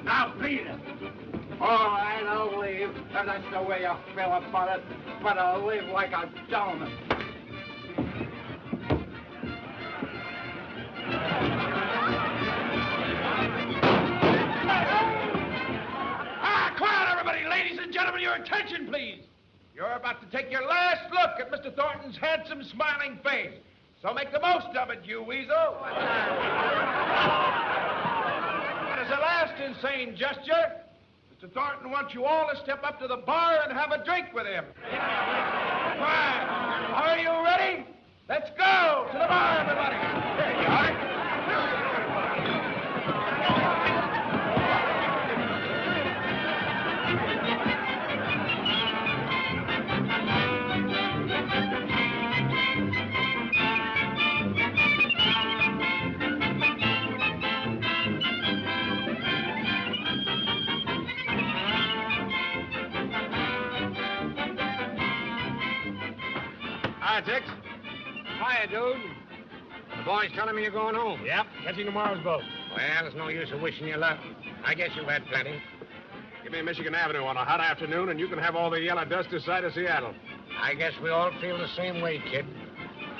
Now, beat it. All right, I'll leave. If that's the way you feel about it. But I'll leave like a gentleman. Quiet, everybody. Ladies and gentlemen, your attention, please. You're about to take your last look at Mr. Thornton's handsome, smiling face. So make the most of it, you weasel. And as a last insane gesture, Mr. Thornton wants you all to step up to the bar and have a drink with him. Fine. Are you ready? Let's go to the bar, everybody. There you are. Hi, Tex. Hiya, dude. The boys telling me you're going home. Yep, catching tomorrow's boat. Well, there's no use of wishing you luck. I guess you've had plenty. Give me Michigan Avenue on a hot afternoon, and you can have all the yellow dust this side of Seattle. I guess we all feel the same way, kid.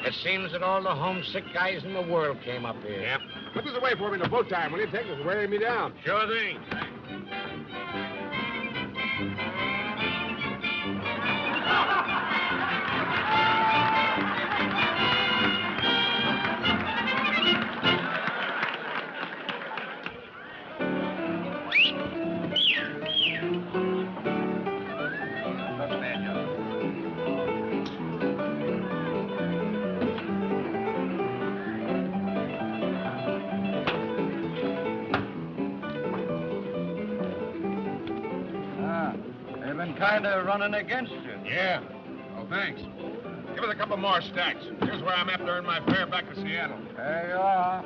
It seems that all the homesick guys in the world came up here. Yep. Put this away for me till boat time, will you, Tex? It's wearing me down. Sure thing. Kind of running against you. Yeah. Oh, thanks. Give us a couple more stacks. Here's where I'm after to earn my fare back to Seattle. There you are.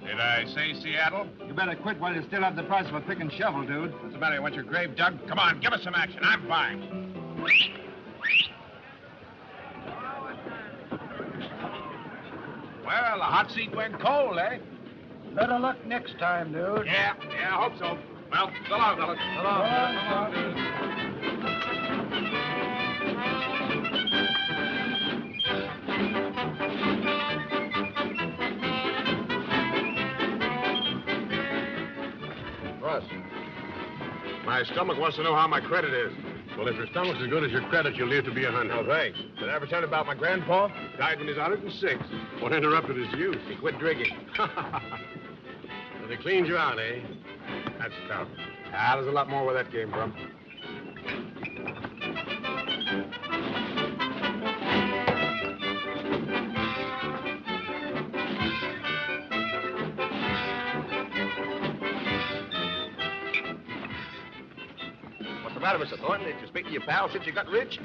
Did I say Seattle? You better quit while you still have the price of a pick and shovel, dude. What's the matter? You want your grave dug? Come on, give us some action. I'm fine. Well, the hot seat went cold, eh? Better luck next time, dude. Yeah, I hope so. Well, so long, fellas. So long, dude. Russ, my stomach wants to know how my credit is. Well, if your stomach's as good as your credit, you'll live to be 100. Oh, thanks. Did I ever tell you about my grandpa? Died when he was 106. What interrupted his youth? He quit drinking. So they cleaned you out, eh? That's tough. Ah, there's a lot more where that came from. the matter, Mr. Thornton? Did you speak to your pal since you got rich?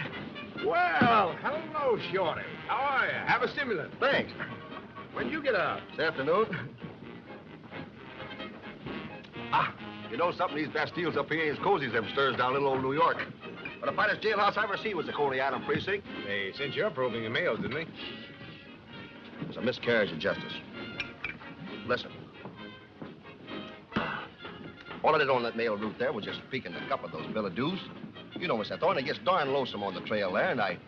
Well, hello, Shorty. How are you? Have a stimulant. Thanks. When'd you get out? This afternoon. You know something? These Bastilles up here ain't as cozy as them stirs down little old New York. But the finest jailhouse I ever seen was the Coney Island precinct. They sent you up roving the mails, didn't they? It was a miscarriage of justice. Listen. All I did on that mail route there was just peek in the cup of those billet dues. You know, Mr. Thornton, it gets darn lonesome on the trail there, and I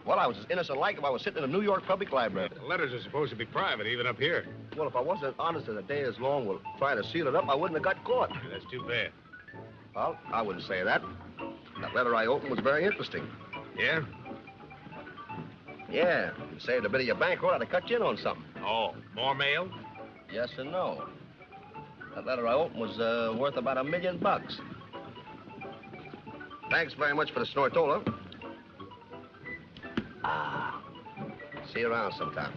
was as innocent like if I was sitting in a New York public library. The letters are supposed to be private, even up here. Well, if I wasn't as honest as a day is long with trying to seal it up, I wouldn't have got caught. That's too bad. Well, I wouldn't say that. That letter I opened was very interesting. Yeah? Yeah. You saved a bit of your bankroll, I'd have cut you in on something. Oh, more mail? Yes and no. That letter I opened was worth about $1 million. Thanks very much for the snortola. See you around sometime.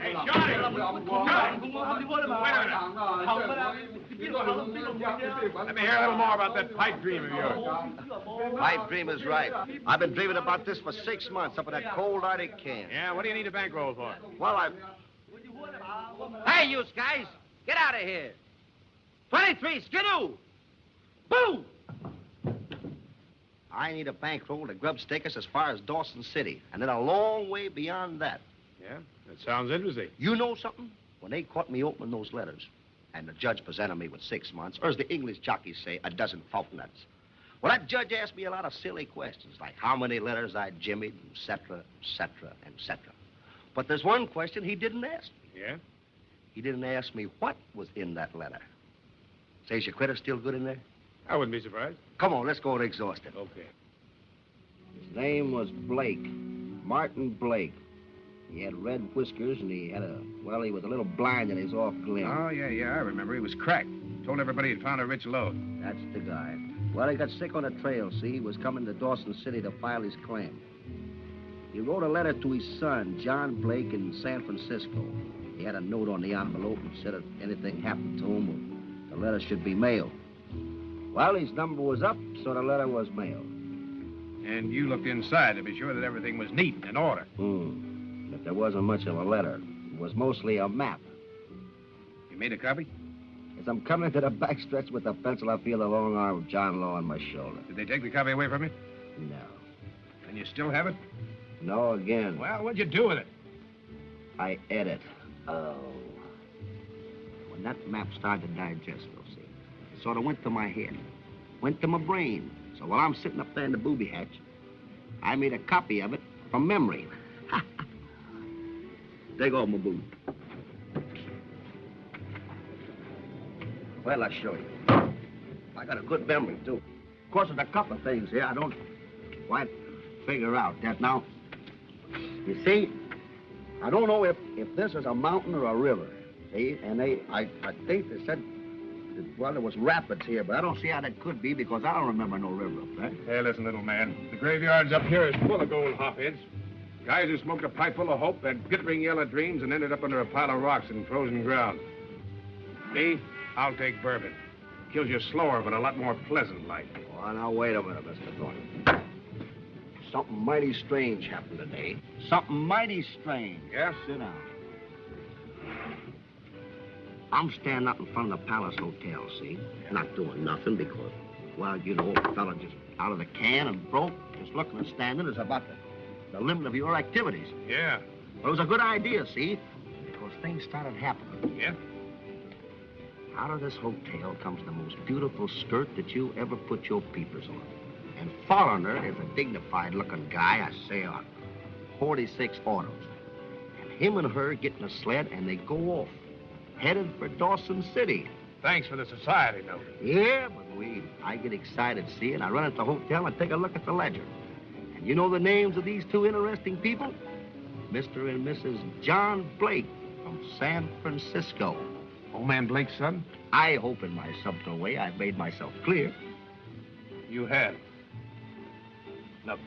Hey, Shorty! Let me hear a little more about that pipe dream of yours. Pipe dream is right. I've been dreaming about this for 6 months up in that cold Arctic can. Yeah, what do you need a bankroll for? Well, Hey, you guys, get out of here. 23, skidoo. Boo! I need a bankroll to grub stake us as far as Dawson City, and then a long way beyond that. Yeah, that sounds interesting. You know something? When they caught me opening those letters, and the judge presented me with 6 months, or as the English jockeys say, a dozen fortnights. Well, that judge asked me a lot of silly questions, like how many letters I jimmied, et cetera, et cetera, et cetera. But there's one question he didn't ask me. Yeah? He didn't ask me what was in that letter. Says your critter still good in there? I wouldn't be surprised. Come on, let's go and exhaust it. Okay. His name was Blake, Martin Blake. He had red whiskers, and he was a little blind in his off limb. Oh, yeah, I remember. He was cracked. Told everybody he'd found a rich load. That's the guy. Well, he got sick on the trail, see? He was coming to Dawson City to file his claim. He wrote a letter to his son, John Blake, in San Francisco. He had a note on the envelope and said if anything happened to him, the letter should be mailed. Well, his number was up, so the letter was mailed. And you looked inside to be sure that everything was neat and in order. But there wasn't much of a letter. It was mostly a map. You made a copy? As I'm coming to the backstretch with the pencil, I feel the long arm of John Law on my shoulder. Did they take the copy away from you? No. And you still have it? No again. Well, what'd you do with it? I ate it. Oh. When that map started to digest, you'll see, it sort of went to my head, went to my brain. So while I'm sitting up there in the booby hatch, I made a copy of it from memory. Take off my boot. Well, I'll show you. I got a good memory, too. Of course, there's a couple of things here I don't quite figure out that now. You see, I don't know if this is a mountain or a river, see? And I think they said, well, there was rapids here, but I don't see how that could be because I don't remember no river up there. Hey, listen, little man. The graveyards up here is full of gold hopheads. Guys who smoked a pipe full of hope, had glittering yellow dreams, and ended up under a pile of rocks in frozen ground. Me, I'll take bourbon. Kills you slower, but a lot more pleasant like. Oh, now, wait a minute, Mr. Thornton. Something mighty strange happened today. Something mighty strange. Yeah? Sit down. I'm standing up in front of the Palace Hotel, see? Yeah. Not doing nothing because, well, you know, a fella just out of the can and broke, just looking and standing is about the limit of your activities. Yeah. Well, it was a good idea, see? Because things started happening. Yeah? Out of this hotel comes the most beautiful skirt that you ever put your peepers on. And following her is a dignified-looking guy, I say, on 46 autos. And him and her get in a sled, and they go off, headed for Dawson City. Thanks for the society note. Yeah, but I get excited, see, and I run at the hotel and take a look at the ledger. And you know the names of these two interesting people? Mr. and Mrs. John Blake from San Francisco. Old man Blake's son? I hope in my subtle way I've made myself clear. You have. Look,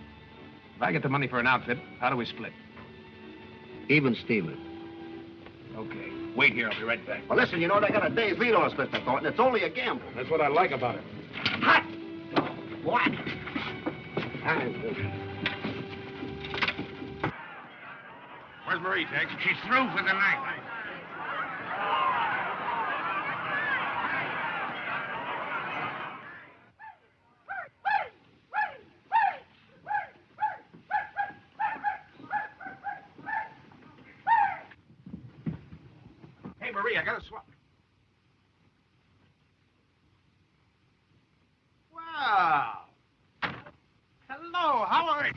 if I get the money for an outfit, how do we split? Even Steven. Okay. Wait here. I'll be right back. Well, listen, you know, they got a day's lead on us, Mr. Thornton. It's only a gamble. That's what I like about it. Hot! What? Where's Marie, Tex? She's through for the night. Hey, Marie, I got a swap. Wow. Hello, how are you?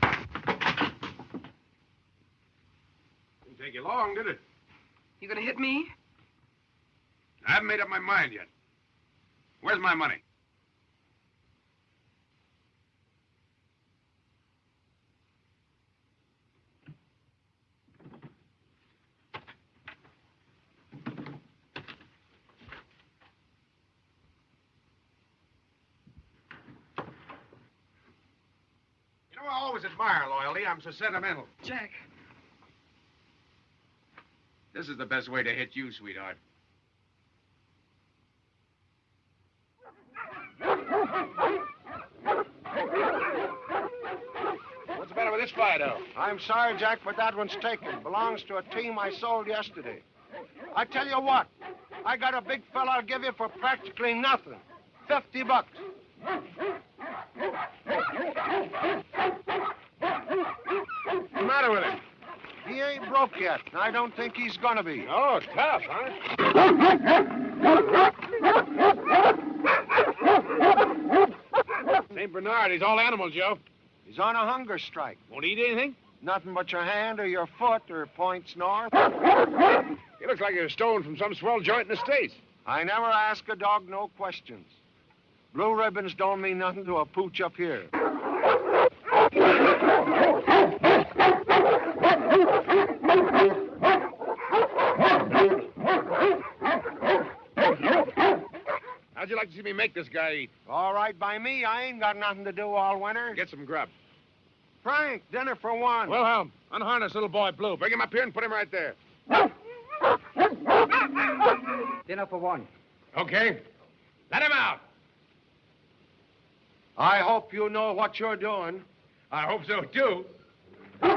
Didn't take you long, did it? You gonna hit me? I haven't made up my mind yet. Where's my money? You know, I always admire loyalty. I'm so sentimental. Jack. This is the best way to hit you, sweetheart. What's the matter with this Fido? I'm sorry, Jack, but that one's taken. Belongs to a team I sold yesterday. I tell you what, I got a big fella I'll give you for practically nothing. $50. What's the matter with him? He ain't broke yet, and I don't think he's gonna be. Oh, tough, huh? St. Bernard, he's all animal, Joe. He's on a hunger strike. Won't eat anything? Nothing but your hand or your foot or points north. He looks like he was stolen from some swell joint in the States. I never ask a dog no questions. Blue ribbons don't mean nothing to a pooch up here. How'd you like to see me make this guy eat? All right by me. I ain't got nothing to do all winter. Get some grub. Frank, dinner for one. Wilhelm, unharness little boy Blue. Bring him up here and put him right there. Dinner for one. Okay. Let him out. I hope you know what you're doing. I hope so, too. All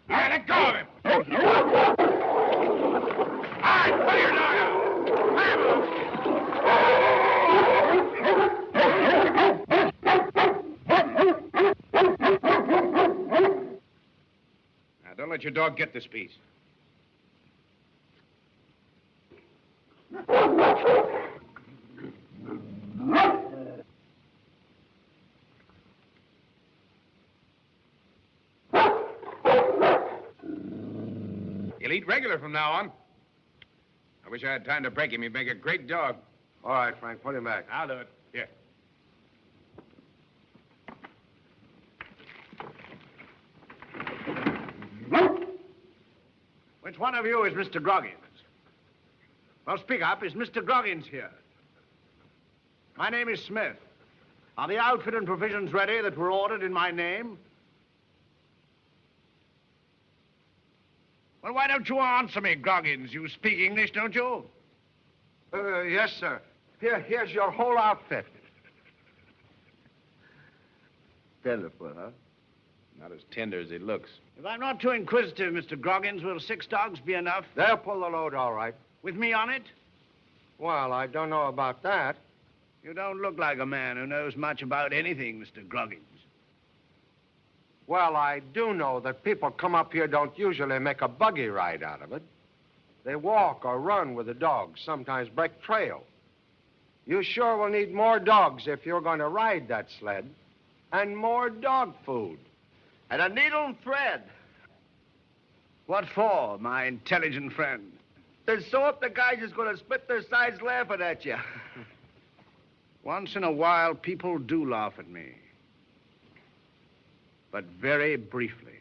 right, let go of him. All right, put your dog out. Now, don't let your dog get this piece. He'll eat regular from now on. I wish I had time to break him. He'd make a great dog. All right, Frank, put him back. I'll do it. Here. Which one of you is Mr. Groggins? Well, speak up. Is Mr. Groggins here? My name is Smith. Are the outfit and provisions ready that were ordered in my name? Well, why don't you answer me, Groggins? You speak English, don't you? Yes, sir. Here's your whole outfit. Tenderfoot, huh? Not as tender as he looks. If I'm not too inquisitive, Mr. Groggins, will 6 dogs be enough? They'll pull the load all right. With me on it? Well, I don't know about that. You don't look like a man who knows much about anything, Mr. Groggins. Well, I do know that people come up here don't usually make a buggy ride out of it. They walk or run with the dogs, sometimes break trail. You sure will need more dogs if you're going to ride that sled. And more dog food. And a needle and thread. What for, my intelligent friend? To sew up the guys who's going to split their sides laughing at you. Once in a while, people do laugh at me. But very briefly.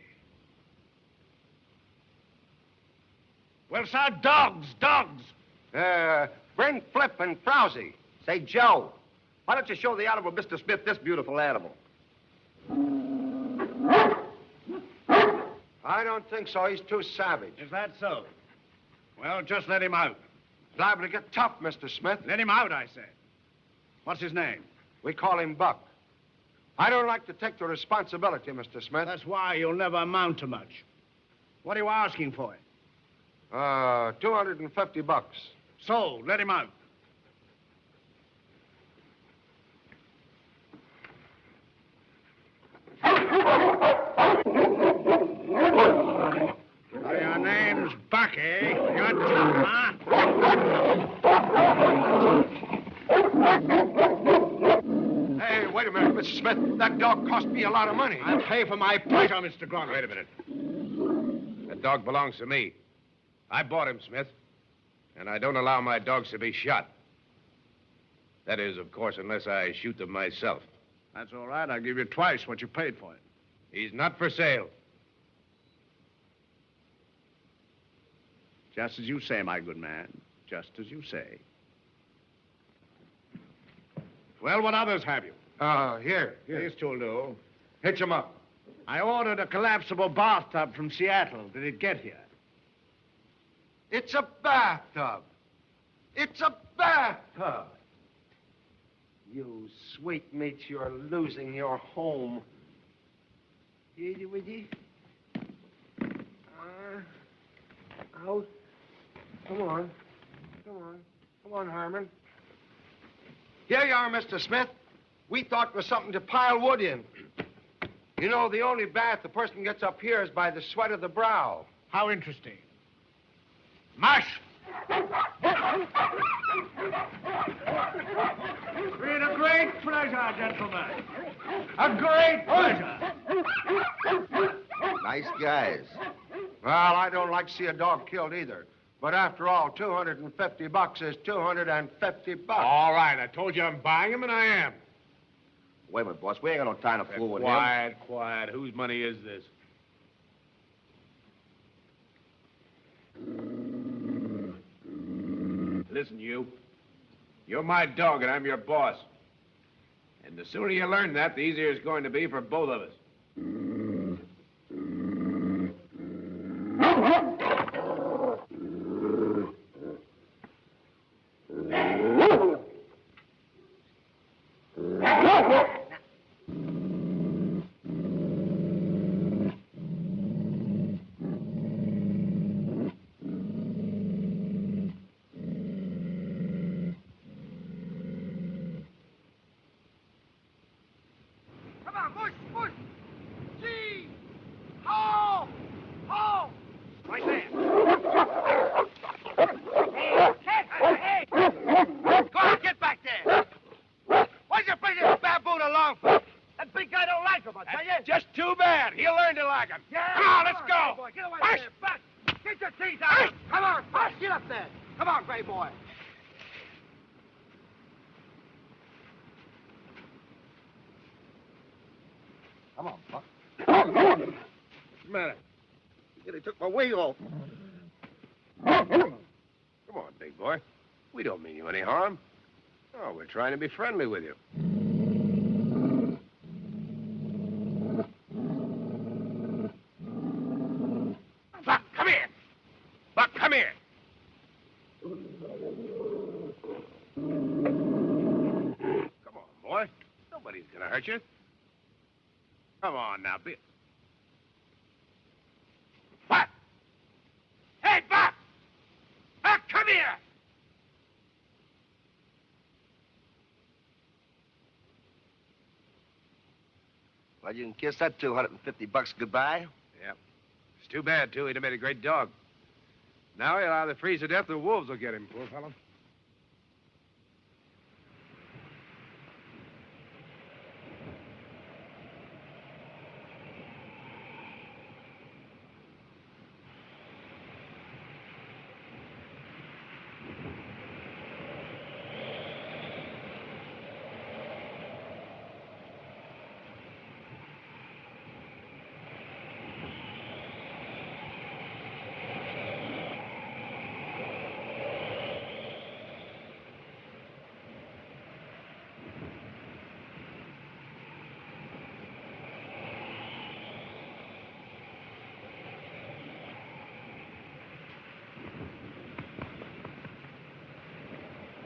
Well, sir, dogs. Bring Flip and Frowsy. Say, Joe, why don't you show the Honorable Mr. Smith this beautiful animal? I don't think so. He's too savage. Is that so? Well, just let him out. He's liable to get tough, Mr. Smith. Let him out, I said. What's his name? We call him Buck. I don't like to take the responsibility, Mr. Smith. That's why you'll never amount to much. What are you asking for it? $250. So, let him out. Your name's Buck, eh? You're tough, huh? Hey, wait a minute, Mr. Smith. That dog cost me a lot of money. I'll pay for my pleasure, Mr. Klondike. Wait a minute. That dog belongs to me. I bought him, Smith. And I don't allow my dogs to be shot. That is, of course, unless I shoot them myself. That's all right. I'll give you twice what you paid for it. He's not for sale. Just as you say, my good man. Just as you say. Well, what others have you? Here. These two'll do. Hitch him up. I ordered a collapsible bathtub from Seattle. Did it get here? It's a bathtub. It's a bathtub. You sweet meats, you're losing your home. Out. Come on. Come on, Harmon. Here you are, Mr. Smith. We thought it was something to pile wood in. You know, the only bath a person gets up here is by the sweat of the brow. How interesting. Mush! It's been a great pleasure, gentlemen. A great pleasure. Nice guys. Well, I don't like to see a dog killed either. But after all, $250 is $250. All right, I told you I'm buying him, and I am. Wait a minute, boss. We ain't got no time to fool with him. Quiet. Whose money is this? Listen, you. You're my dog, and I'm your boss. And the sooner you learn that, the easier it's going to be for both of us. Trying to be friendly with you. Buck, come here! Buck, come here! Come on, boy. Nobody's gonna hurt you. Come on now, be... Buck! Hey, Buck! Buck, come here! Well, you can kiss that $250 goodbye. Yep. It's too bad, too. He'd have made a great dog. Now he'll either freeze to death or wolves will get him, poor fellow.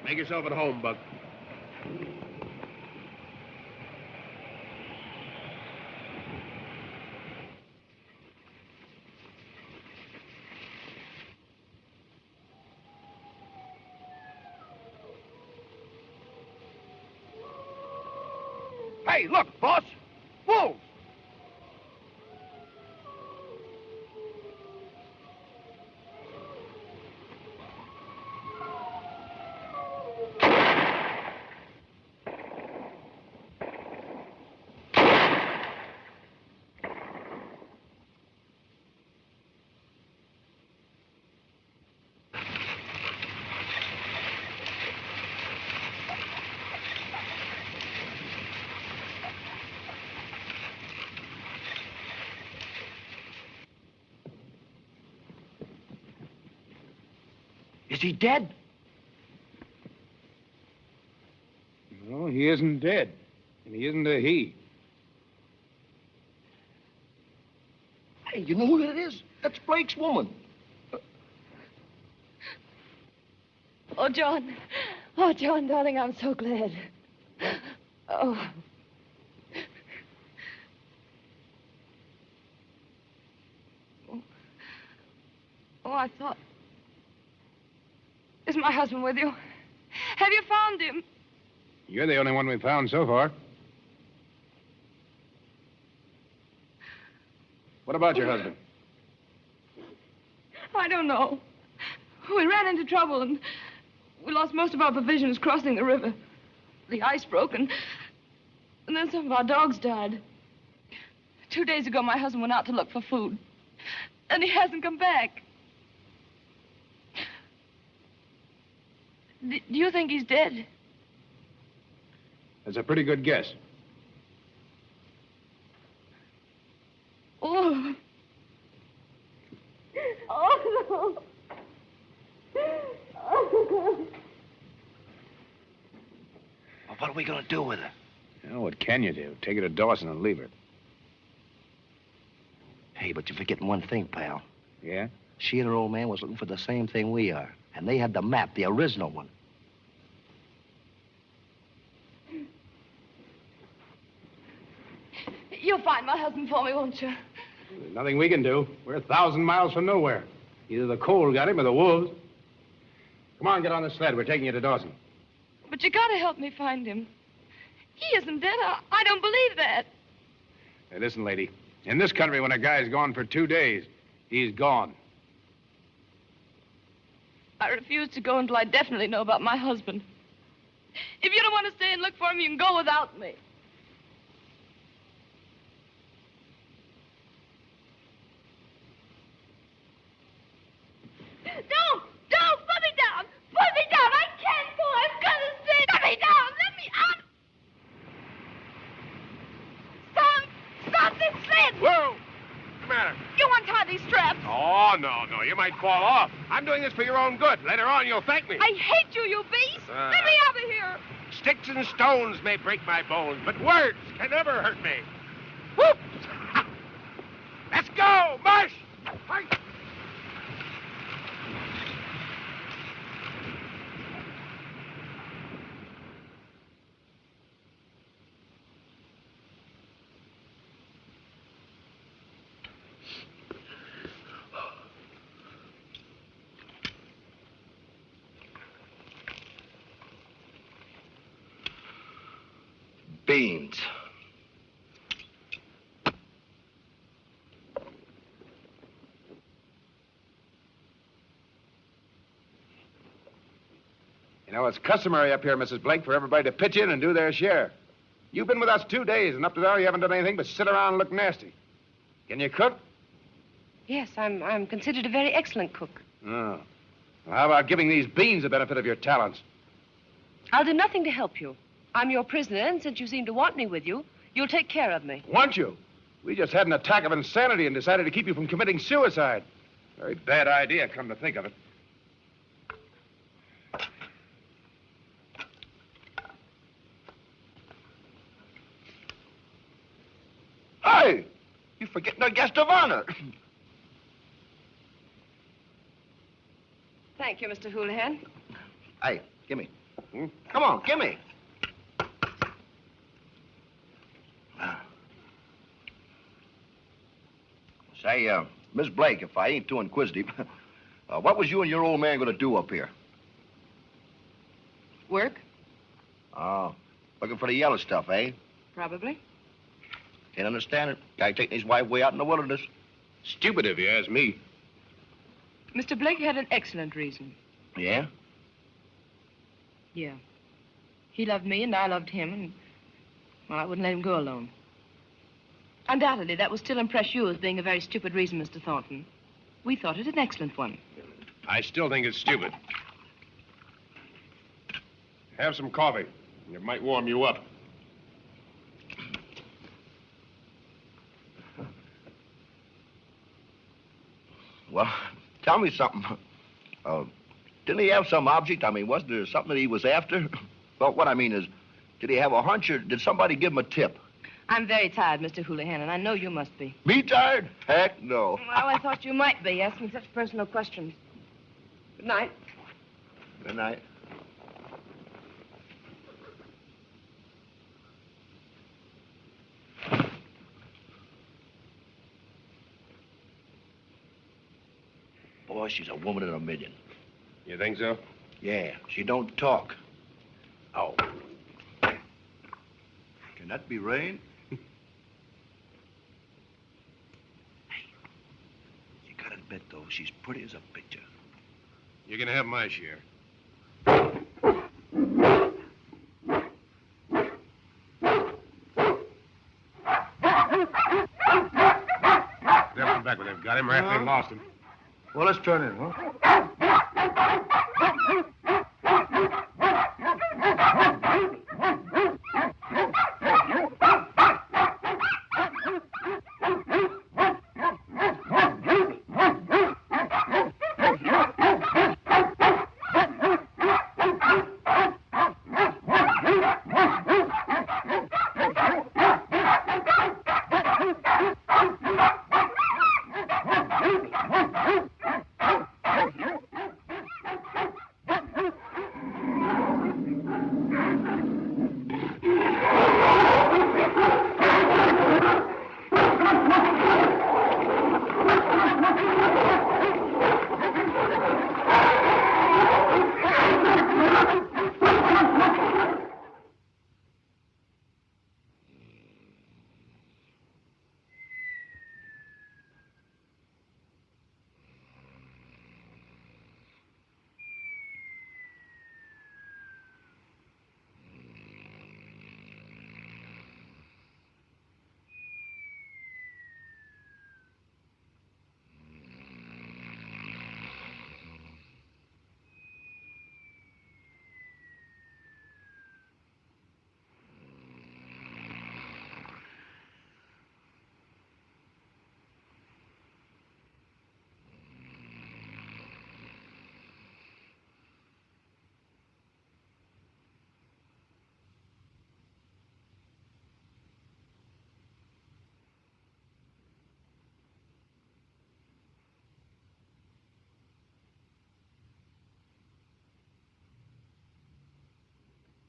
Make yourself at home, Buck. Hey, look, boss. Wolves. Is he dead? No, he isn't dead. And he isn't a he. Hey, you know who that is? That's Blake's woman. Oh, John. Oh, John, darling, I'm so glad. Oh. Oh, I thought... Is my husband with you? Have you found him? You're the only one we've found so far. What about your husband? I don't know. We ran into trouble and we lost most of our provisions crossing the river. The ice broke and then some of our dogs died. 2 days ago, my husband went out to look for food. And he hasn't come back. Do you think he's dead? That's a pretty good guess. Oh. Oh, no. Oh. Well, what are we going to do with her? Well, what can you do? Take her to Dawson and leave her. Hey, but you're forgetting one thing, pal. Yeah? She and her old man was looking for the same thing we are. And they had the map, the original one. You'll find my husband for me, won't you? There's nothing we can do. We're 1,000 miles from nowhere. Either the cold got him or the wolves. Come on, get on the sled. We're taking you to Dawson. But you gotta help me find him. He isn't dead. I don't believe that. Hey, listen, lady. In this country, when a guy's gone for 2 days, he's gone. I refuse to go until I definitely know about my husband. If you don't want to stay and look for him, you can go without me. Don't! Put me down! Put me down! I can't go! I'm gonna stay! Put me down! Let me out! Stop this sled! Whoa! What's the matter? You untie these straps. Oh, no. You might fall off. I'm doing this for your own good. Later on, you'll thank me. I hate you beast! Let me out of here! Sticks and stones may break my bones, but words can never hurt me. Whoop! Let's go! March! Fight! Beans. You know, it's customary up here, Mrs. Blake, for everybody to pitch in and do their share. You've been with us 2 days, and up to now you haven't done anything but sit around and look nasty. Can you cook? Yes, I'm considered a very excellent cook. Oh. Well, how about giving these beans the benefit of your talents? I'll do nothing to help you. I'm your prisoner, and since you seem to want me with you, you'll take care of me. Want you? We just had an attack of insanity and decided to keep you from committing suicide. Very bad idea, come to think of it. Hey! You're forgetting our guest of honor. Thank you, Mr. Hoolihan. Hey, give me. Come on, give me. Say, Miss Blake, if I ain't too inquisitive, what was you and your old man going to do up here? Work? Oh, looking for the yellow stuff, eh? Probably. Can't understand it. Guy taking his wife way out in the wilderness. Stupid if you ask me. Mr. Blake had an excellent reason. Yeah? Yeah. He loved me and I loved him, and, well, I wouldn't let him go alone. Undoubtedly, that will still impress you as being a very stupid reason, Mr. Thornton. We thought it an excellent one. I still think it's stupid. Have some coffee. It might warm you up. Well, tell me something. Didn't he have some object? I mean, wasn't there something that he was after? Well, what I mean is, did he have a hunch or did somebody give him a tip? I'm very tired, Mr. Hoolihan, and I know you must be. Me tired? Heck no. Well, I thought you might be, asking such personal questions. Good night. Good night. Boy, she's a woman in a million. You think so? Yeah, she don't talk. Oh. Can that be rain? Hey, you gotta admit, though, she's pretty as a picture. You're gonna have my share. They'll come back when they've got him or after they've lost him. Well, let's turn in, huh?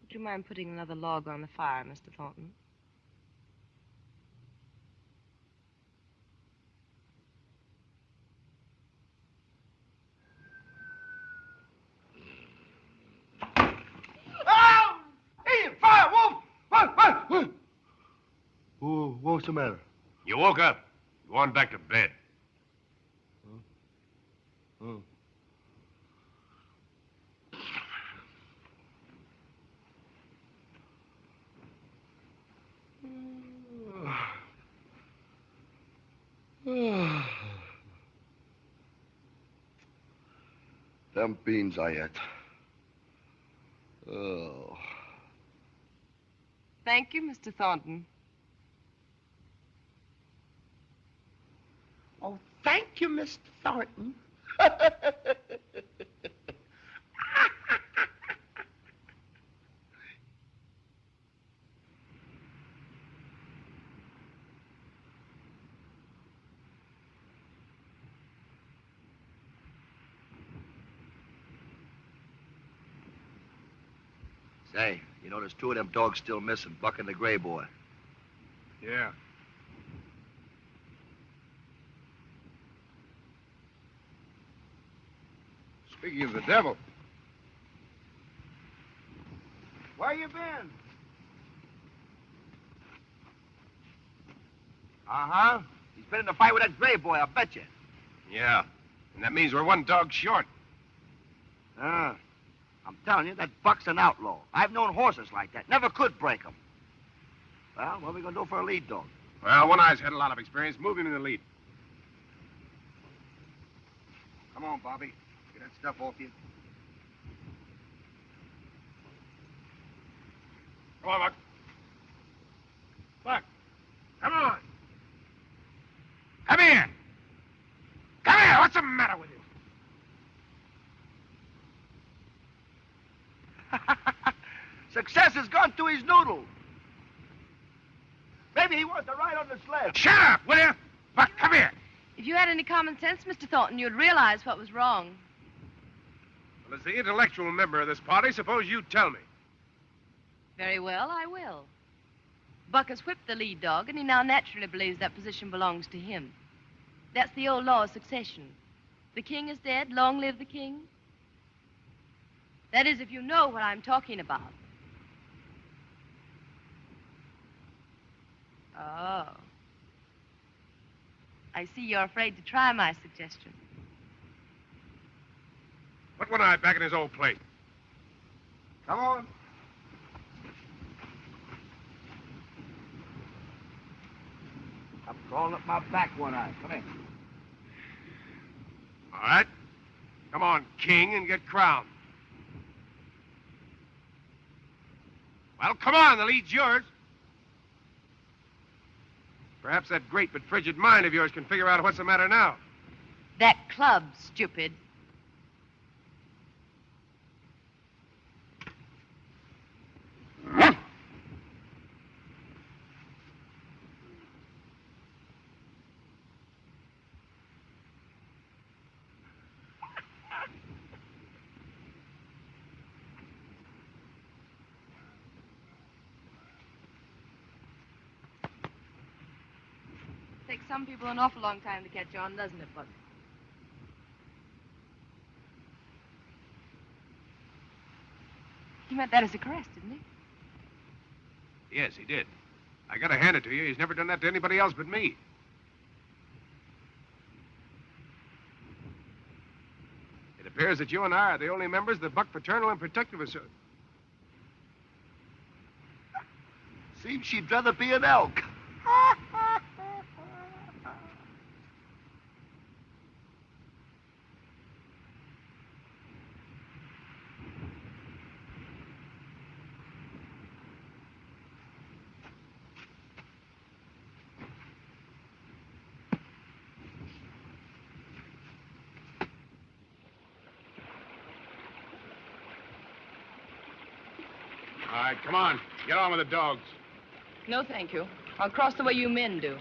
Would you mind putting another log on the fire, Mr. Thornton? Oh! Hey, fire, Wolf! What? Oh, what's the matter? You woke up. Go on back to bed. Oh. Them beans I ate. Oh. Thank you, Mr. Thornton. Oh, thank you, Mr. Thornton. Say, you know, there's two of them dogs still missing, Buck and the gray boy. Yeah. Speaking of the devil. Where you been? Uh-huh. He's been in a fight with that gray boy, I bet you. Yeah. And that means we're one dog short. I'm telling you, that Buck's an outlaw. I've known horses like that. Never could break them. Well, what are we going to do for a lead dog? Well, One Eye's had a lot of experience. Move him in the lead. Come on, Bobby. Get that stuff off you. Come on, Buck. Buck. Come on. Come here. Come here. What's the matter with you? Success has gone to his noodle. Maybe he wants to ride on the sled. Shut up, will you? Buck, come here. If you had any common sense, Mr. Thornton, you'd realize what was wrong. Well, as the intellectual member of this party, suppose you tell me. Very well, I will. Buck has whipped the lead dog, and he now naturally believes that position belongs to him. That's the old law of succession. The king is dead, long live the king. That is, if you know what I'm talking about. Oh. I see you're afraid to try my suggestion. Put One Eye back in his old place. Come on. I'm crawling up my back, One Eye. Come in. All right. Come on, King, and get crowned. Well, come on, the lead's yours. Perhaps that great but frigid mind of yours can figure out what's the matter now. That club, stupid. Takes some people an awful long time to catch on, doesn't it, Buck? He meant that as a caress, didn't he? Yes, he did. I gotta hand it to you. He's never done that to anybody else but me. It appears that you and I are the only members of the Buck Fraternal and Protective Association. Seems she'd rather be an elk. All right, come on. Get on with the dogs. No, thank you. I'll cross the way you men do.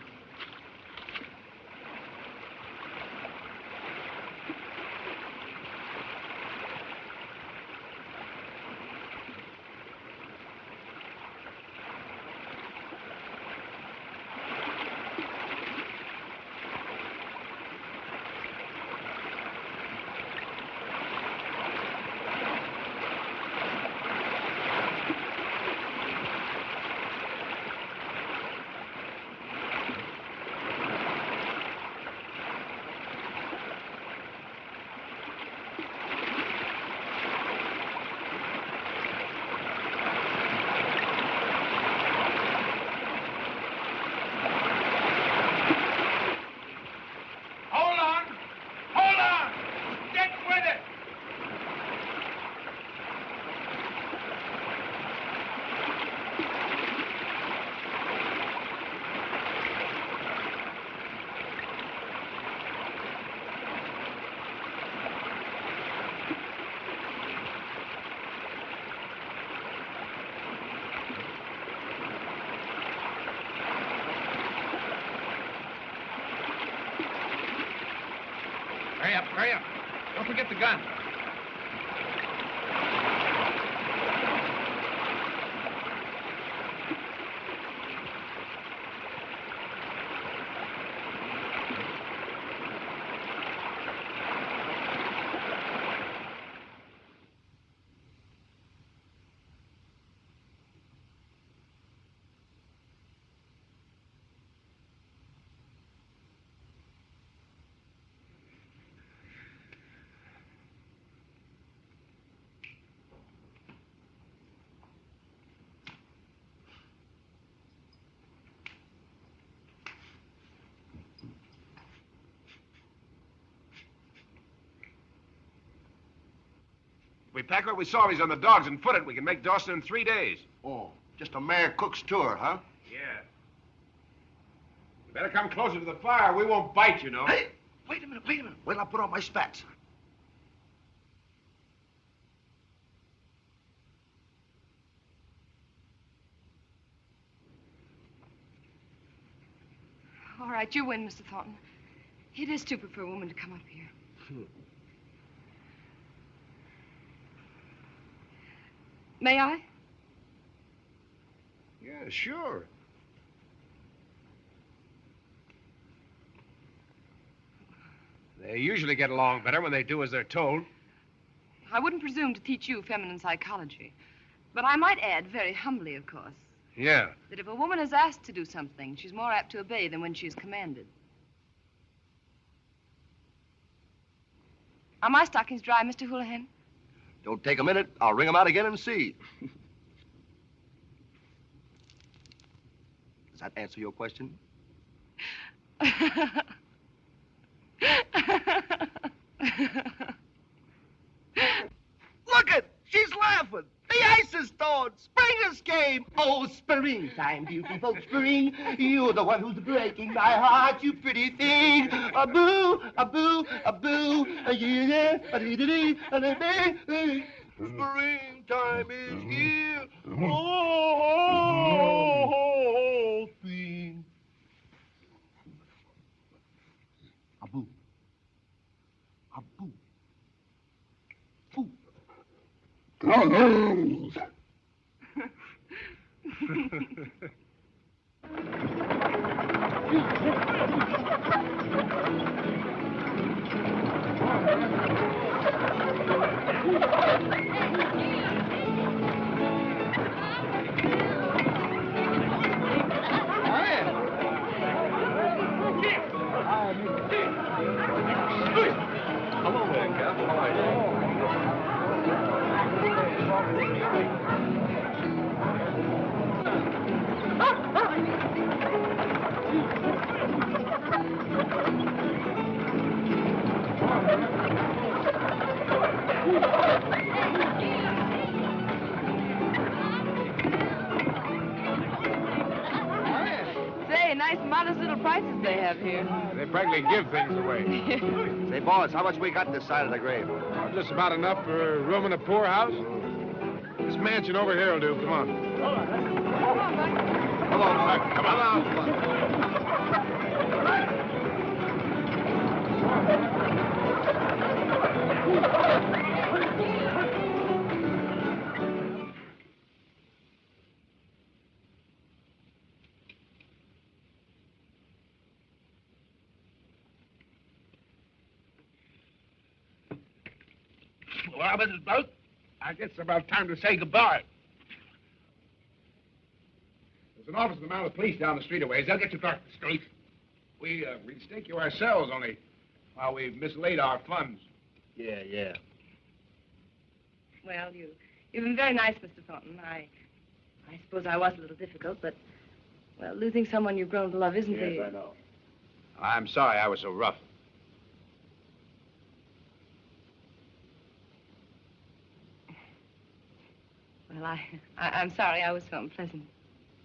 Hurry up, hurry up. Don't forget the gun. we pack what we saw these on the dogs and foot it, we can make Dawson in 3 days. Oh, just a Mayor Cook's tour, huh? Yeah. You better come closer to the fire. We won't bite, you know. Hey, wait a minute. Wait till I put on my spats. All right, you win, Mr. Thornton. It is stupid for a woman to come up here. May I? Yeah, sure. They usually get along better when they do as they're told. I wouldn't presume to teach you feminine psychology. But I might add, very humbly, of course, Yeah. that if a woman is asked to do something, she's more apt to obey than when she is commanded. Are my stockings dry, Mr. Hoolihan? Don't take a minute. I'll wring them out again and see. Does that answer your question? Look it! She's laughing. The ice is thawed. Spring has came. Oh, springtime, beautiful spring. You're the one who's breaking my heart, you pretty thing. A boo, a boo, a boo. Yeah, a dee dee dee. Springtime is here. Oh, spring. A boo. A boo. Boo. Say, nice modest little prices they have here. They practically give things away. Say, boss, how much we got this side of the grave? Just about enough for a room in a poorhouse. This mansion over here will do. Come on. Come on, Come on. Well, Mrs. Boat, I guess it's about time to say goodbye. There's an office of the mounted police down the street a ways. They'll get you back to the street. We'd stake you ourselves, only while we've mislaid our funds. Yeah. Well, you've been very nice, Mr. Thornton. I suppose I was a little difficult, but, well, losing someone you've grown to love isn't the... Yes, I know. I'm sorry I was so rough. Well, I'm sorry I was so unpleasant.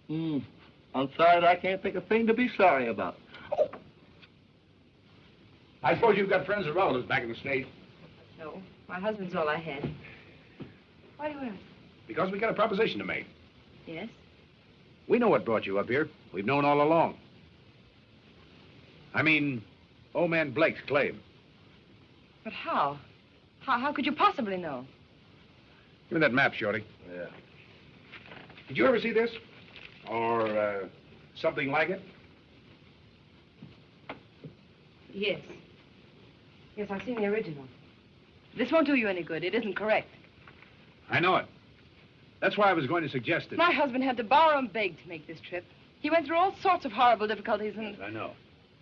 I'm sorry that I can't think of a thing to be sorry about. Oh. I suppose you've got friends or relatives back in the States. No, my husband's all I had. Why do you ask? Because we got a proposition to make. Yes? We know what brought you up here. We've known all along. I mean, old man Blake's claim. But how? How could you possibly know? Give me that map, Shorty. Yeah. Did you ever see this? Or something like it? Yes. Yes, I've seen the original. This won't do you any good. It isn't correct. I know it. That's why I was going to suggest it. My husband had to borrow and beg to make this trip. He went through all sorts of horrible difficulties and... I know.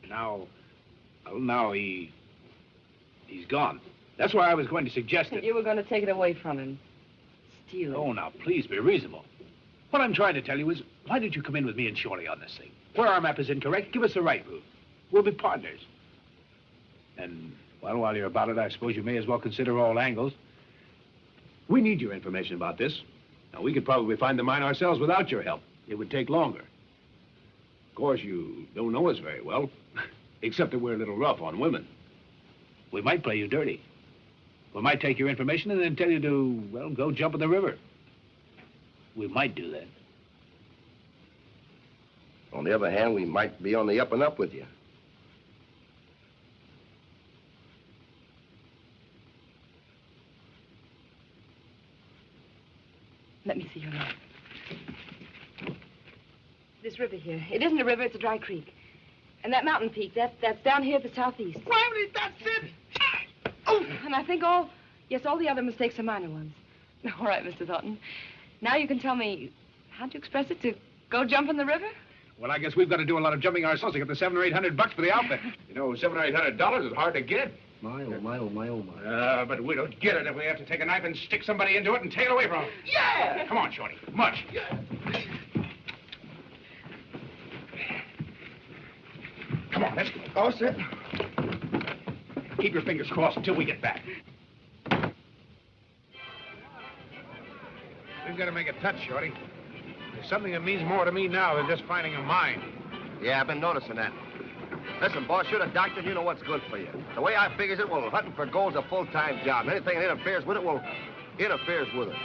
Now he's gone. That's why I was going to suggest it. You were going to take it away from him. Steal it. Oh, now, please be reasonable. What I'm trying to tell you is, why don't you come in with me and Shorty on this thing? Where our map is incorrect, give us the right route. We'll be partners. And, well, while you're about it, I suppose you may as well consider all angles. We need your information about this. Now, we could probably find the mine ourselves without your help. It would take longer. Of course, you don't know us very well, except that we're a little rough on women. We might play you dirty. We might take your information and then tell you to, well, go jump in the river. We might do that. On the other hand, we might be on the up and up with you. Let me see your map. This river here. It isn't a river, it's a dry creek. And that mountain peak, that's down here at the southeast. Finally, that's it! Oh, and I think all the other mistakes are minor ones. All right, Mr. Thornton. Now you can tell me, how'd you express it, to go jump in the river? Well, I guess we've got to do a lot of jumping ourselves to get the $700 or $800 for the outfit. You know, $700 or $800 is hard to get. My, oh, my, oh, my, oh, my. But we don't get it if we have to take a knife and stick somebody into it and tail away from it. Yeah! Come on, Shorty. Much. Yeah. Come on, let's go. All set. Keep your fingers crossed until we get back. We've got to make a touch, Shorty. There's something that means more to me now than just finding a mine. Yeah, I've been noticing that. Listen, boss, you're the doctor, and you know what's good for you. The way I figures it, well, hunting for gold's a full-time job. Anything that interferes with it, well, interferes with it.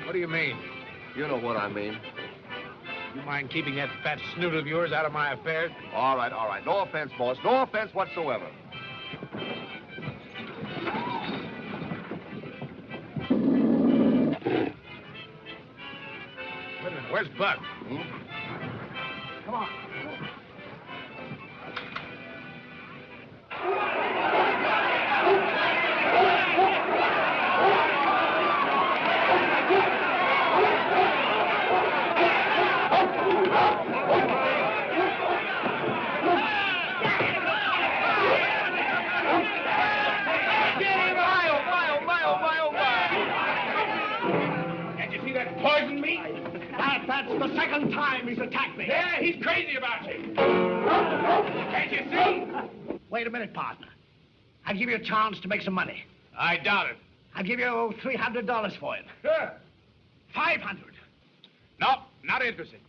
What do you mean? You know what I mean. You mind keeping that fat snoot of yours out of my affairs? All right, all right. No offense, boss. No offense whatsoever. Wait a minute, where's Buck? Come on. Poison me? That's the second time he's attacked me. Yeah, he's crazy about you. Can't you see? Wait a minute, partner. I'll give you a chance to make some money. I doubt it. I'll give you $300 for it. Sure. 500. No, not interested.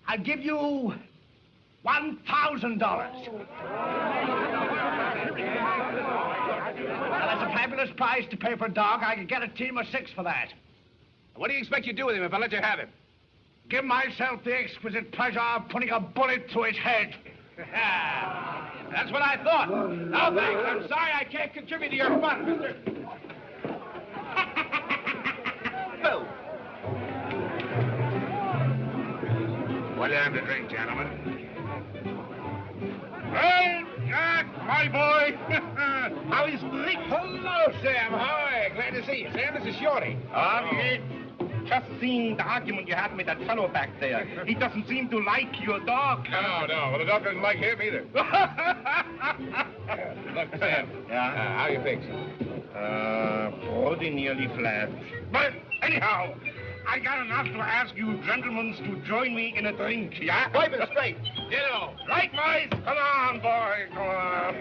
I'll give you $1,000. Well, that's a fabulous price to pay for a dog. I could get a team of 6 for that. What do you expect you do with him if I let you have him? Give myself the exquisite pleasure of putting a bullet through his head. That's what I thought. No, thanks. I'm sorry I can't contribute to your fun, mister. Bill. What do you have to drink, gentlemen? Well, Jack, my boy. How is Rick? Hello, Sam. Hi. Glad to see you. Sam, this is Shorty. Yes. Just seen the argument you had with that fellow back there. He doesn't seem to like your dog. No. Well, the dog doesn't like him either. Look, Sam. Yeah? How you fix? Pretty nearly flat. But anyhow, I got enough to ask you gentlemen to join me in a drink, yeah? Wipe it straight. Ditto. Right, boys? Come on, boy. Come on.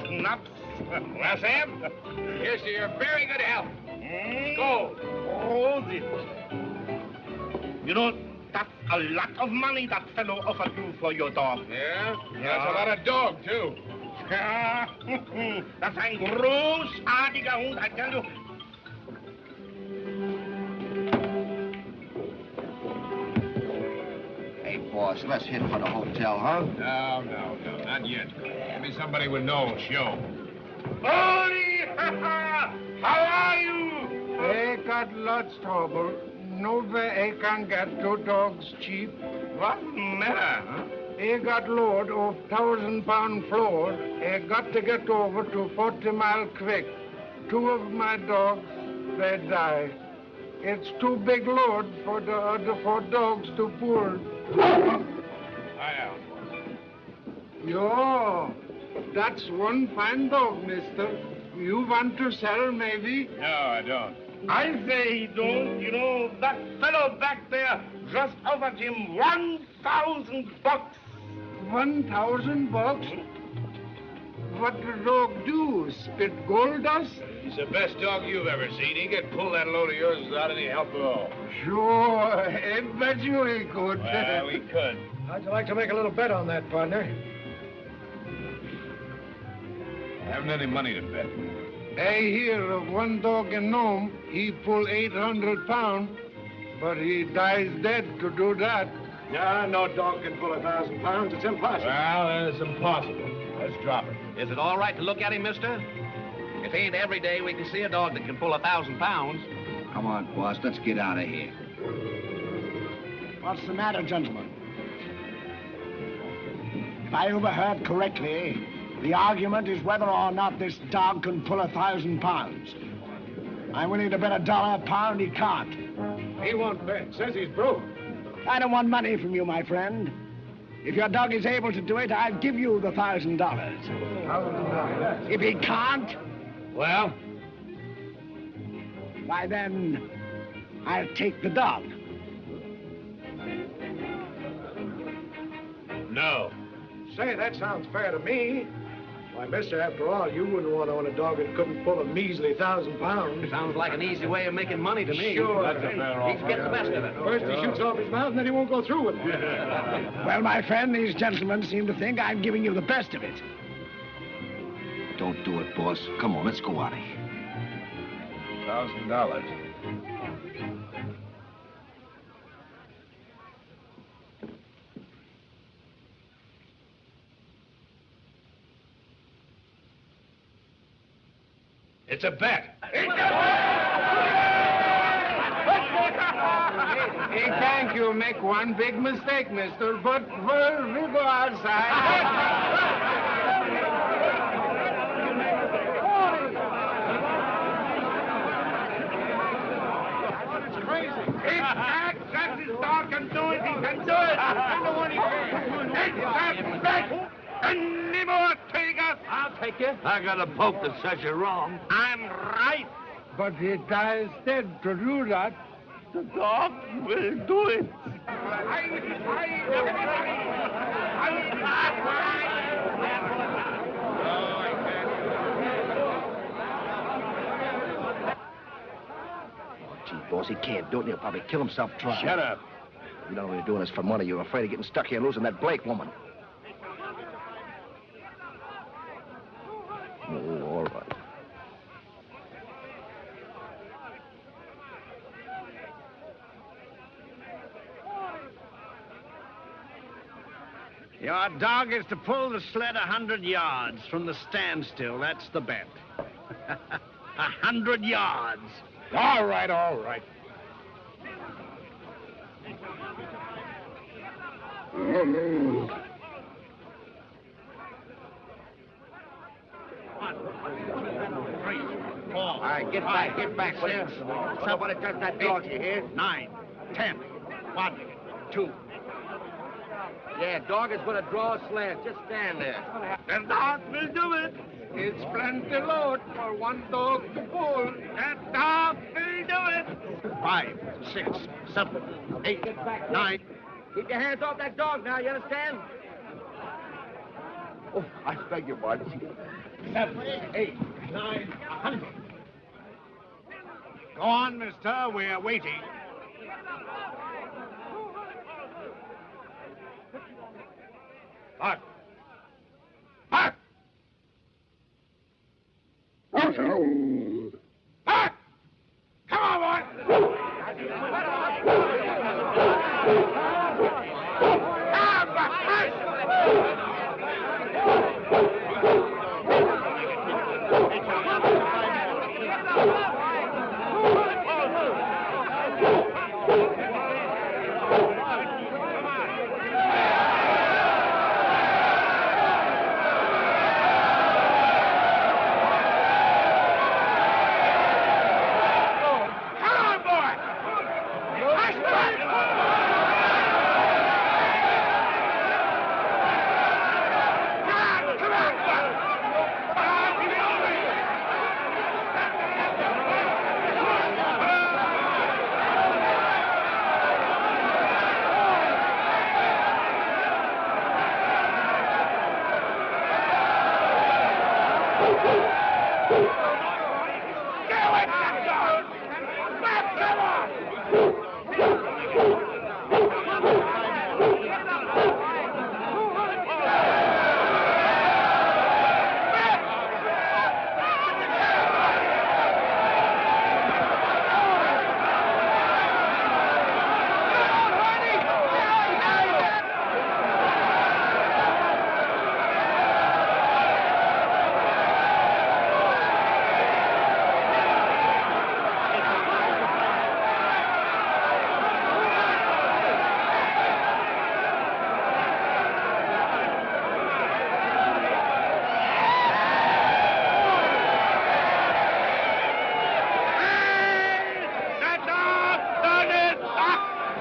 Snaps. Well, Sam, here's to your very good health. Go. Hold it. You know, that's a lot of money that fellow offered you for your dog. Yeah? That's a lot of dog, too. Das ein großartiger Hund, I tell you. Hey, boss, let's hit for the hotel, huh? No, not yet. Give me somebody with no show. Howdy! How are you? I got lots trouble. No way I can get 2 dogs cheap. What matter, huh? I got load of 1,000-pound flour. I got to get over to 40 Mile Creek. 2 of my dogs, they die. It's too big load for the other 4 dogs to pull. Hi, Yo, that's one fine dog, mister. You want to sell, maybe? No, I don't. I say he don't. You know, that fellow back there just offered him $1,000. $1,000? what the dog do? Spit gold dust? He's the best dog you've ever seen. He could pull that load of yours without any help at all. Sure, I bet you he could. Well, we could. How'd you like to make a little bet on that, partner? I haven't any money to bet. I hear of one dog in Nome, he pull 800 pounds, but he dies dead to do that. Yeah, no dog can pull 1,000 pounds. It's impossible. Well, it's impossible. Let's drop it. Is it all right to look at him, mister? It ain't every day we can see a dog that can pull 1,000 pounds. Come on, boss, let's get out of here. What's the matter, gentlemen? If I overheard correctly, the argument is whether or not this dog can pull 1,000 pounds. I'm willing to bet $1 a pound he can't. He won't bet. Says he's broke. I don't want money from you, my friend. If your dog is able to do it, I'll give you the $1,000. If he can't, Well? why then, I'll take the dog. No. Say, that sounds fair to me. Why, mister, after all, you wouldn't want to own a dog that couldn't pull a measly 1,000 pounds. Sounds like an easy way of making money to me. Sure. That's a fair offer. He's getting the best of it. First he shoots off his mouth, and then he won't go through with it. Well, my friend, these gentlemen seem to think I'm giving you the best of it. Don't do it, boss. Come on, let's go out of here. $1,000. It's a bet. Hey, thank you. Make one big mistake, mister, but we'll go outside. It's crazy. That's his dog can do it. He can do it. I know what he can. That's any more takers. I'll take you. I got a poke that says you're wrong. I'm right. But he dies dead to do that. The dog will do it. Gee, boss, he can't do it. He'll probably kill himself trying. Shut up. You don't know you're doing this for money. You're afraid of getting stuck here and losing that Blake woman. Oh, all right. Your dog is to pull the sled 100 yards from the standstill. That's the bet. 100 yards. All right, all right. All right, get back, will you? Somebody touch that dog, you hear? 9, 10, 1, 2. Yeah, dog is going to draw a sled. Just stand there. The dog will do it. It's plenty load for one dog to pull. That dog will do it. 5, 6, 7, 8, 9. Keep your hands off that dog now, you understand? Oh, I beg your pardon. 7, 8, 9, 100. Go on, mister. We're waiting. Mark. Mark! Mark! Come on, boy!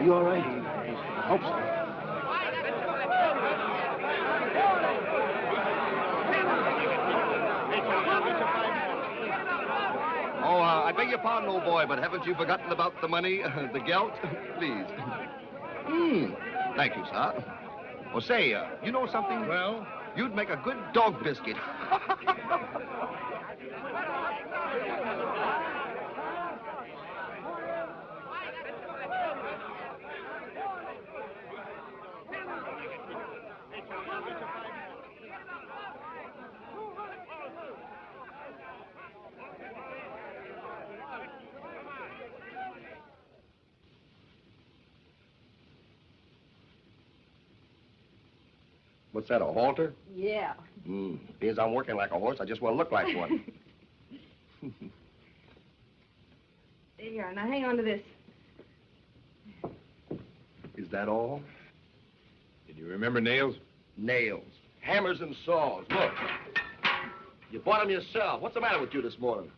You all right? Hope so. Oh, I beg your pardon, old boy, but haven't you forgotten about the money, the gelt? Please. Thank you, sir. Oh, say, you know something? Well? You'd make a good dog biscuit. What's that, a halter? Yeah. Because I'm working like a horse, I just want to look like one. Here, now hang on to this. Is that all? Did you remember nails? Nails. Hammers and saws. Look. You bought them yourself. What's the matter with you this morning?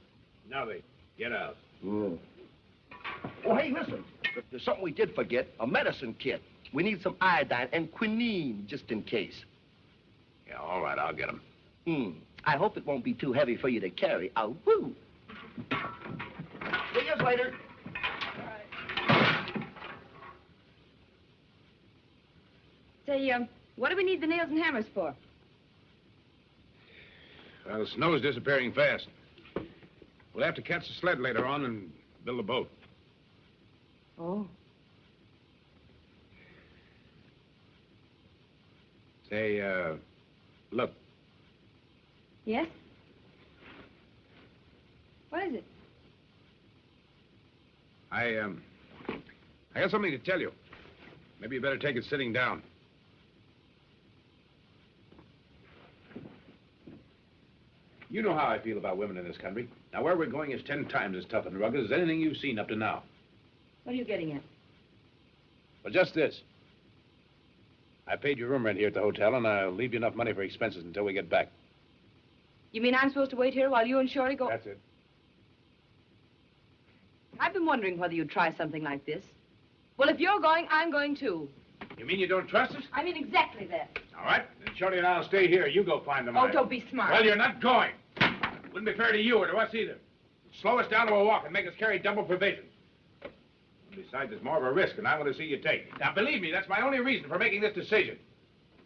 Nothing. Get out. Oh, hey, listen. There's something we did forget. A medicine kit. We need some iodine and quinine, just in case. Yeah, all right, I'll get them. I hope it won't be too heavy for you to carry. Oh, woo. See you later. Say, what do we need the nails and hammers for? Well, the snow's disappearing fast. We'll have to catch the sled later on and build a boat. Oh. Say, look. Yes? What is it? I got something to tell you. Maybe you better take it sitting down. You know how I feel about women in this country. Now, where we're going is 10 times as tough and rugged as anything you've seen up to now. What are you getting at? Well, just this. I paid your room rent here at the hotel, and I'll leave you enough money for expenses until we get back. You mean I'm supposed to wait here while you and Shorty go? That's it. I've been wondering whether you'd try something like this. Well, if you're going, I'm going too. You mean you don't trust us? I mean exactly that. All right. Then Shorty and I'll stay here. You go find the money. Oh, don't be smart. Well, you're not going. Wouldn't be fair to you or to us either. Slow us down to a walk and make us carry double provisions. Besides, it's more of a risk, and I want to see you take. Now, believe me, that's my only reason for making this decision.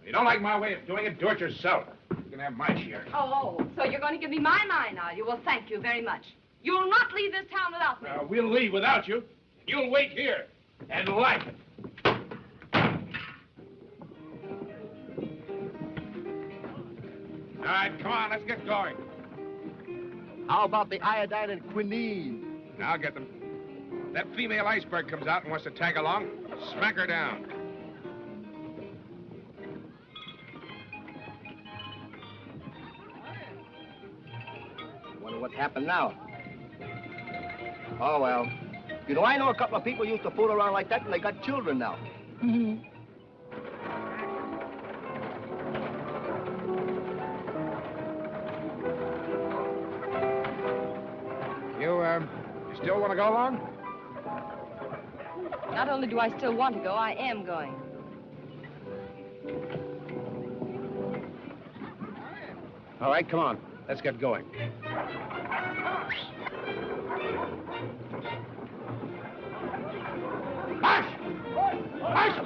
If you don't like my way of doing it, do it yourself. You can have my share. Oh, so you're going to give me my mind, are you? Well, thank you very much. You'll not leave this town without me. We'll leave without you. You'll wait here and like it. All right, come on, let's get going. How about the iodine and quinine? I'll get them. If that female iceberg comes out and wants to tag along, smack her down. Wonder what's happened now. Oh, well. You know, I know a couple of people used to fool around like that, and they got children now. Mm-hmm. You still want to go along? Not only do I still want to go, I am going. All right, come on. Let's get going. Hush! Hush!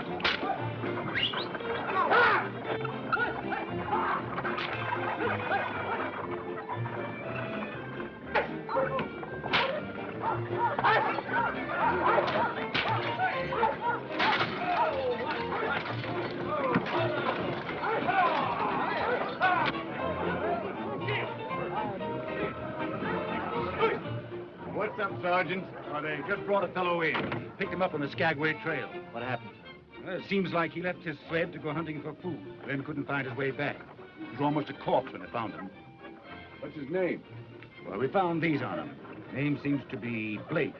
What's up, Sergeant? Oh, they just brought a fellow in. Picked him up on the Skagway Trail. What happened? Well, it seems like he left his sled to go hunting for food, then couldn't find his way back. He was almost a corpse when they found him. What's his name? Well, we found these on him. Name seems to be Blake.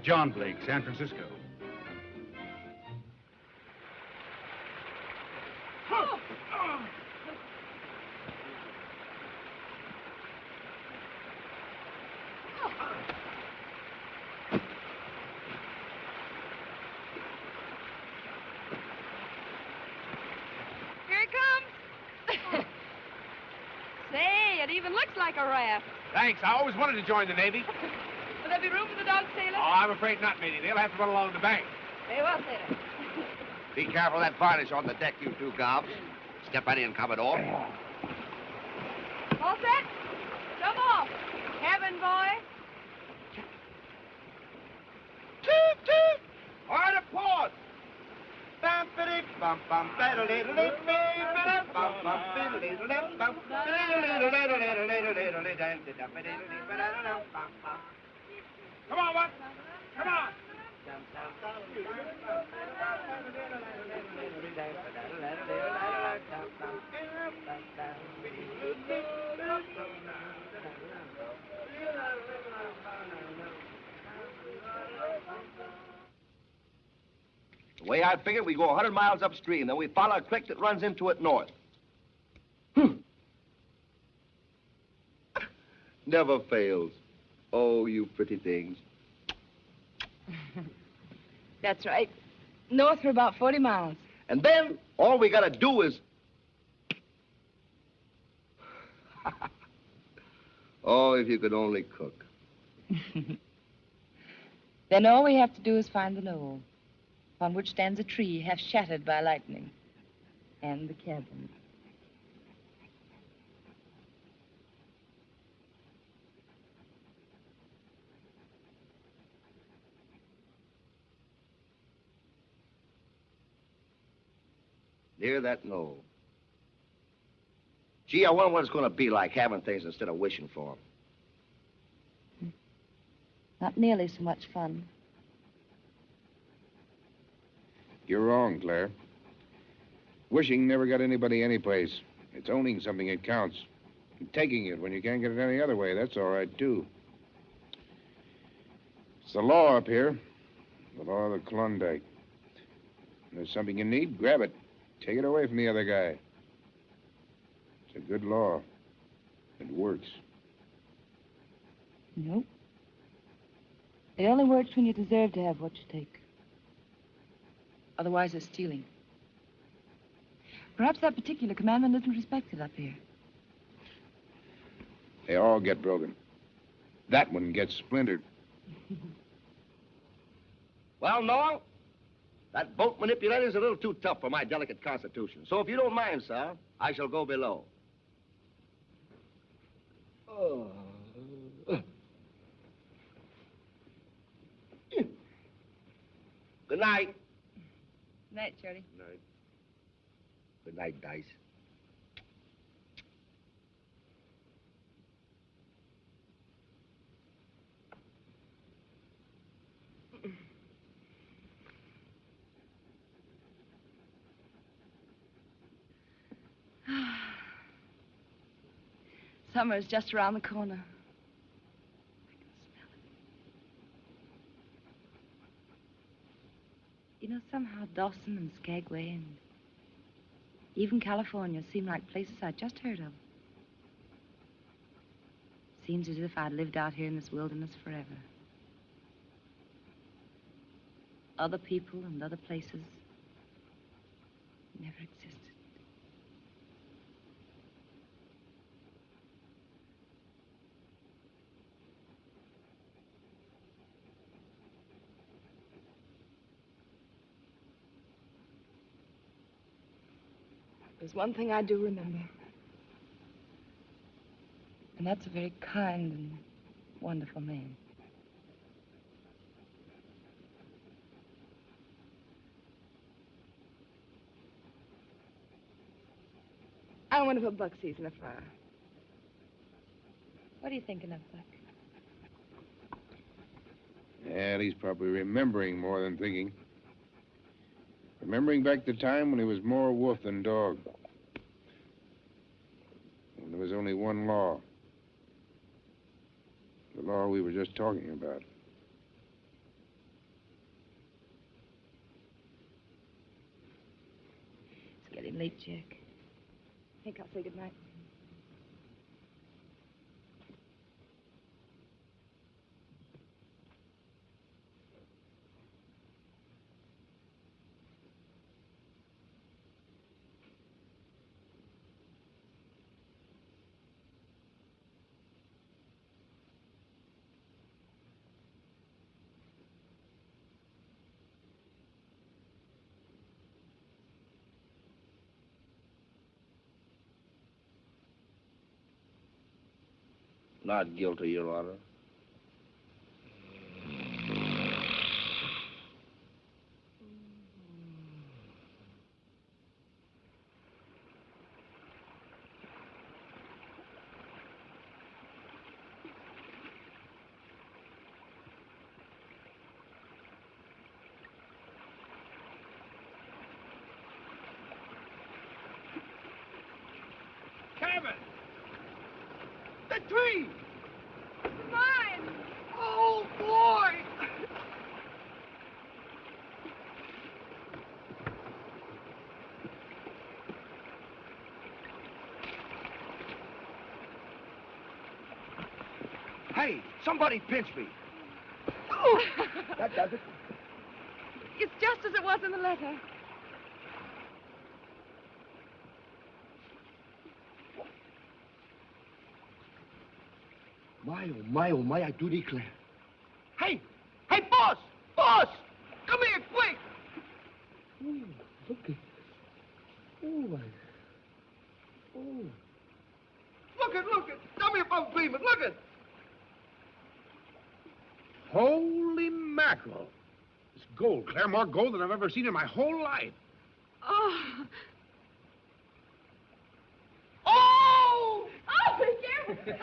John Blake, San Francisco. Here he comes. Say, it even looks like a raft. Thanks. I always wanted to join the Navy. Will there be room for the dog sailor? Oh, I'm afraid not, matey. They'll have to run along the bank. Very well, sailor. Be careful of that varnish on the deck, you two gobs. Step right in, Commodore. All set? Come off. Cabin boy. Toot, toot! Hard to pause. Bum, biddy, bum, bum, bada, little, little, bum, bum, biddy, little, little, bum, come on, what? Come on. The way I figure, we go 100 miles upstream, then we follow a creek that runs into it north. Never fails. Oh, you pretty things. That's right. North for about 40 miles. And then, all we gotta do is... Oh, if you could only cook. Then all we have to do is find the knoll, upon which stands a tree half shattered by lightning, and the cabin. Near that knoll. Gee, I wonder what it's gonna be like having things instead of wishing for them. Not nearly so much fun. You're wrong, Claire. Wishing never got anybody anyplace. It's owning something that counts. And taking it when you can't get it any other way, that's all right, too. It's the law up here. The law of the Klondike. If there's something you need, grab it. Take it away from the other guy. It's a good law. It works. Nope. It only works when you deserve to have what you take. Otherwise, it's stealing. Perhaps that particular commandment isn't respected up here. They all get broken. That one gets splintered. Well, Noel, that boat manipulator's a little too tough for my delicate constitution. So if you don't mind, sir, I shall go below. Oh. Good night. Night, Shorty. Good night. Good night, Dice. Summer's just around the corner. I can smell it. You know, somehow Dawson and Skagway and even California seem like places I'd just heard of. Seems as if I'd lived out here in this wilderness forever. Other people and other places never existed. There's one thing I do remember. And that's a very kind and wonderful man. I want to put Buck seeds in the fire. What are you thinking of, Buck? Yeah, he's probably remembering more than thinking. Remembering back the time when he was more wolf than dog. When there was only one law. The law we were just talking about. It's getting late, Jack. I think I'll say goodnight. Not guilty, Your Honor. Cabin! The tree! Mine! Oh, boy! Hey, somebody pinch me. Oh, that does it. It's just as it was in the letter. Oh, my, I do declare. Hey, boss! Boss! Come here, quick! Ooh, look at... Oh, oh. Look it! Tell me if I'm dreaming, look it! Holy mackerel. It's gold, Claire, more gold than I've ever seen in my whole life. Oh! Oh! Oh, be careful!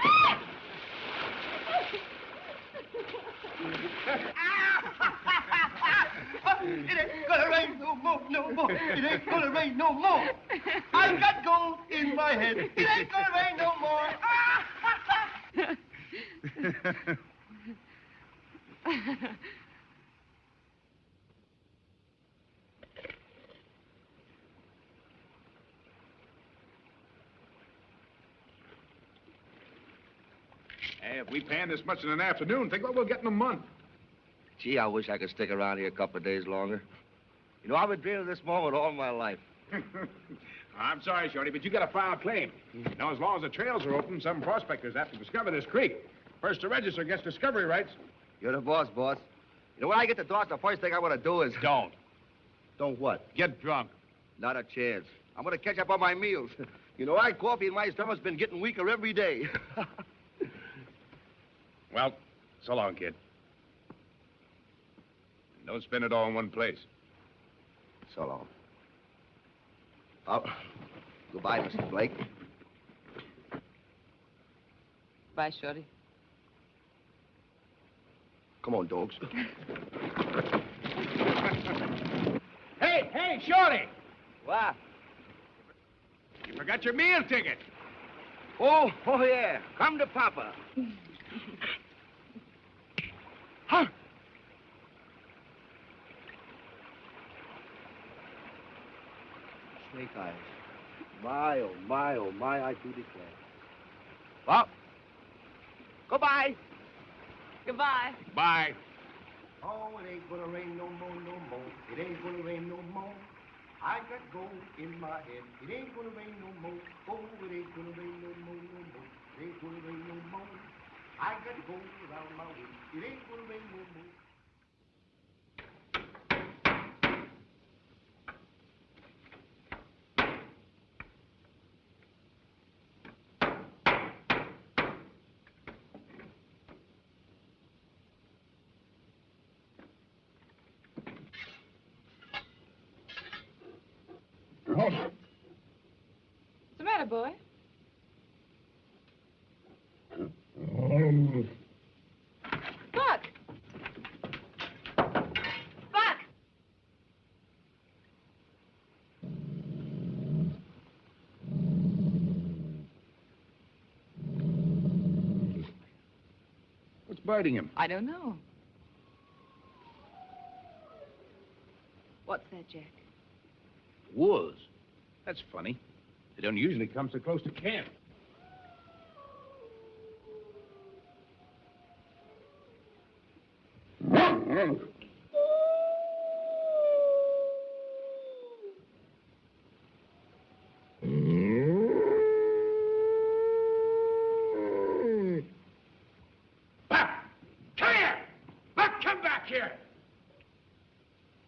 It ain't gonna rain no more, no more. It ain't gonna rain no more. I got gold in my head. It ain't gonna rain no more. Hey, if we pan this much in an afternoon, think what we'll get in a month. Gee, I wish I could stick around here a couple of days longer. You know, I've been dreaming of this moment all my life. I'm sorry, Shorty, but you got a file claim. Now, as long as the trails are open, some prospectors have to discover this creek. First to register gets discovery rights. You're the boss, boss. You know, when I get to Dawson, the first thing I want to do is... Don't. Don't what? Get drunk. Not a chance. I'm going to catch up on my meals. You know, my coffee in my stomach's been getting weaker every day. Well, so long, kid. Don't spend it all in one place. So long. Oh, goodbye, Mrs. Blake. Bye, Shorty. Come on, dogs. Hey, Shorty! What? You forgot your meal ticket. Oh, yeah. Come to Papa. Huh? Snake eyes. My, oh, my, I do declare. Well, goodbye. Goodbye. Bye. Oh, it ain't gonna rain no more, no more. It ain't gonna rain no more. I got gold in my head. It ain't gonna rain no more. Oh, it ain't gonna rain no more, no more. It ain't gonna rain no more. I got gold around my waist. It ain't gonna rain no more. What's the matter, boy? Buck! biting him? I don't know. What's that, Jack? Wolves. That's funny. They don't usually come so close to camp.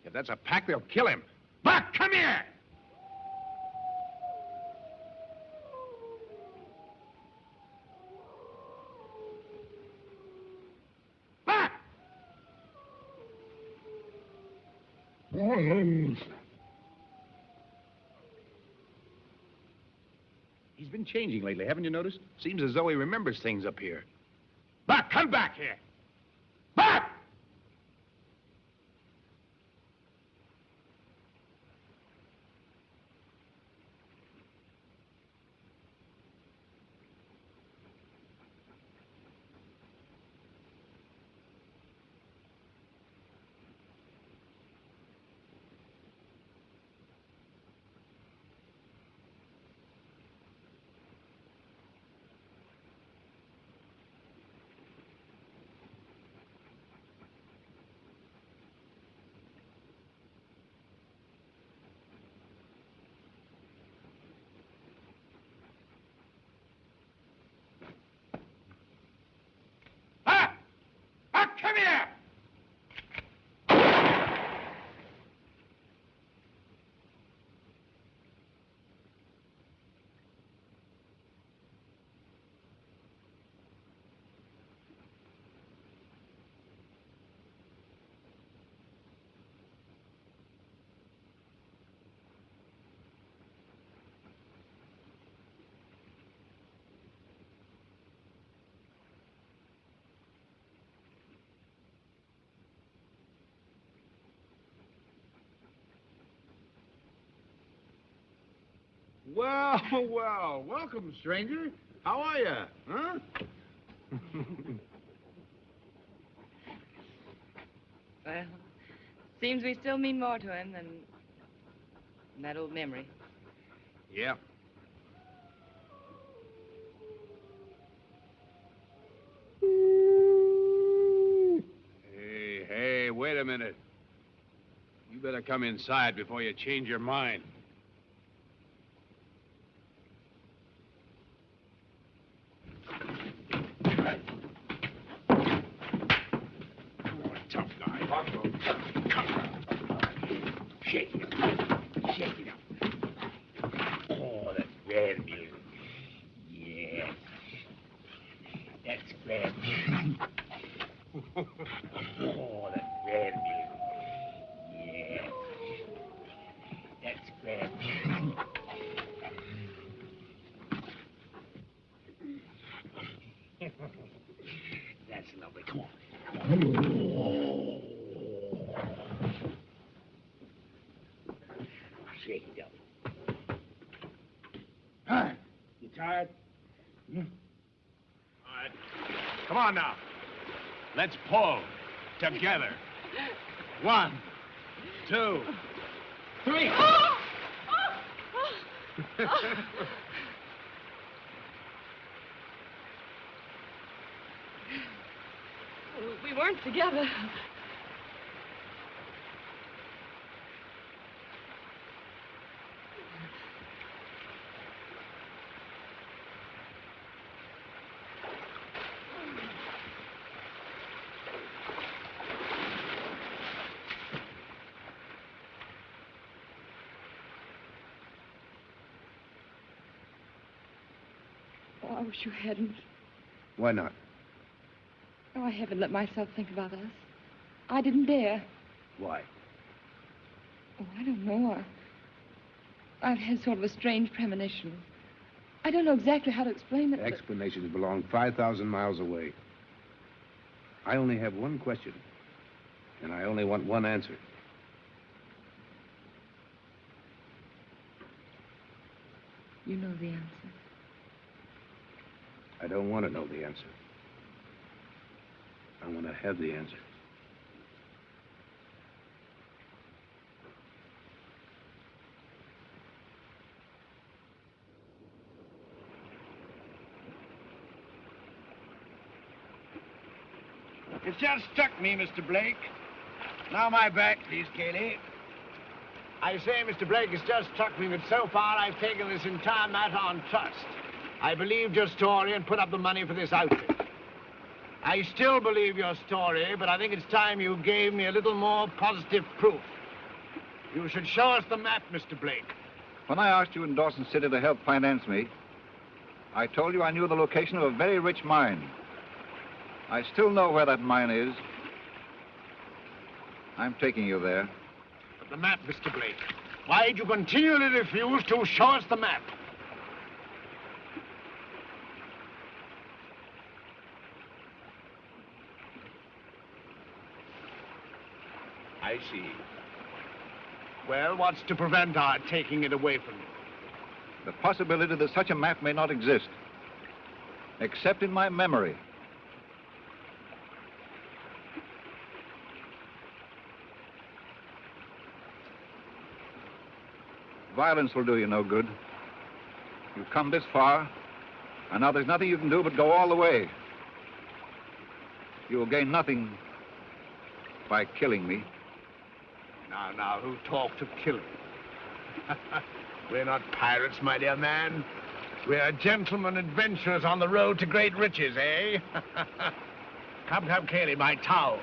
If that's a pack, they'll kill him. Buck, come here! Buck! He's been changing lately, haven't you noticed? Seems as though he remembers things up here. Buck, come back here! Buck! Come here! Well, well, welcome, stranger. How are you, huh? Well, seems we still mean more to him than that old memory. Yeah. Hey, wait a minute. You better come inside before you change your mind. Tough guy. Shake it up. Shake it up. Oh, that's grand music. Yes. That's grand music. Oh, that's grand music. Yes. That's grand music. That's lovely. Come on. Shake it up. Huh? You tired? All right. Come on now. Let's pull. Together. 1, 2, 3. We weren't together. Oh, I wish you hadn't. Why not? Oh, I haven't let myself think about us. I didn't dare. Why? Oh, I don't know. I've had sort of a strange premonition. I don't know exactly how to explain it. Explanations belong 5,000 miles away. I only have one question, and I only want one answer. You know the answer. I don't want to know the answer. I want to have the answer. It's just struck me, Mr. Blake. Now my back, please, Cayley. I say, Mr. Blake, it's just struck me that so far I've taken this entire matter on trust. I believed your story and put up the money for this outfit. I still believe your story, but I think it's time you gave me a little more positive proof. You should show us the map, Mr. Blake. When I asked you in Dawson City to help finance me, I told you I knew the location of a very rich mine. I still know where that mine is. I'm taking you there. But the map, Mr. Blake. Why did you continually refuse to show us the map? I see. Well, what's to prevent our taking it away from you? The possibility that such a map may not exist, except in my memory. Violence will do you no good. You've come this far, and now there's nothing you can do but go all the way. You will gain nothing by killing me. Now, who talked of killing? We're not pirates, my dear man. We're gentlemen adventurers on the road to great riches, eh? Come, Cayley, my towel.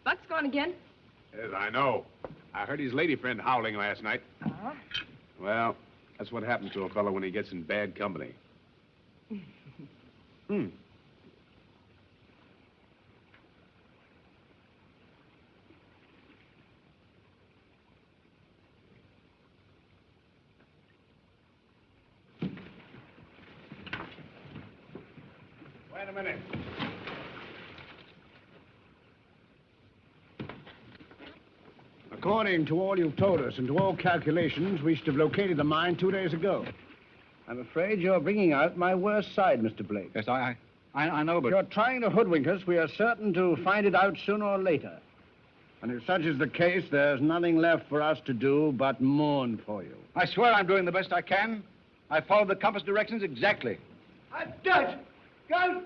Buck's gone again. Yes, I know. I heard his lady friend howling last night. Uh-huh. Well, that's what happens to a fellow when he gets in bad company. Hmm. Wait a minute. According to all you've told us and to all calculations, we should have located the mine 2 days ago. I'm afraid you're bringing out my worst side, Mr. Blake. Yes, I know, but... If you're trying to hoodwink us, we are certain to find it out sooner or later. And if such is the case, there's nothing left for us to do but mourn for you. I swear I'm doing the best I can. I followed the compass directions exactly. I'm Dutch. God,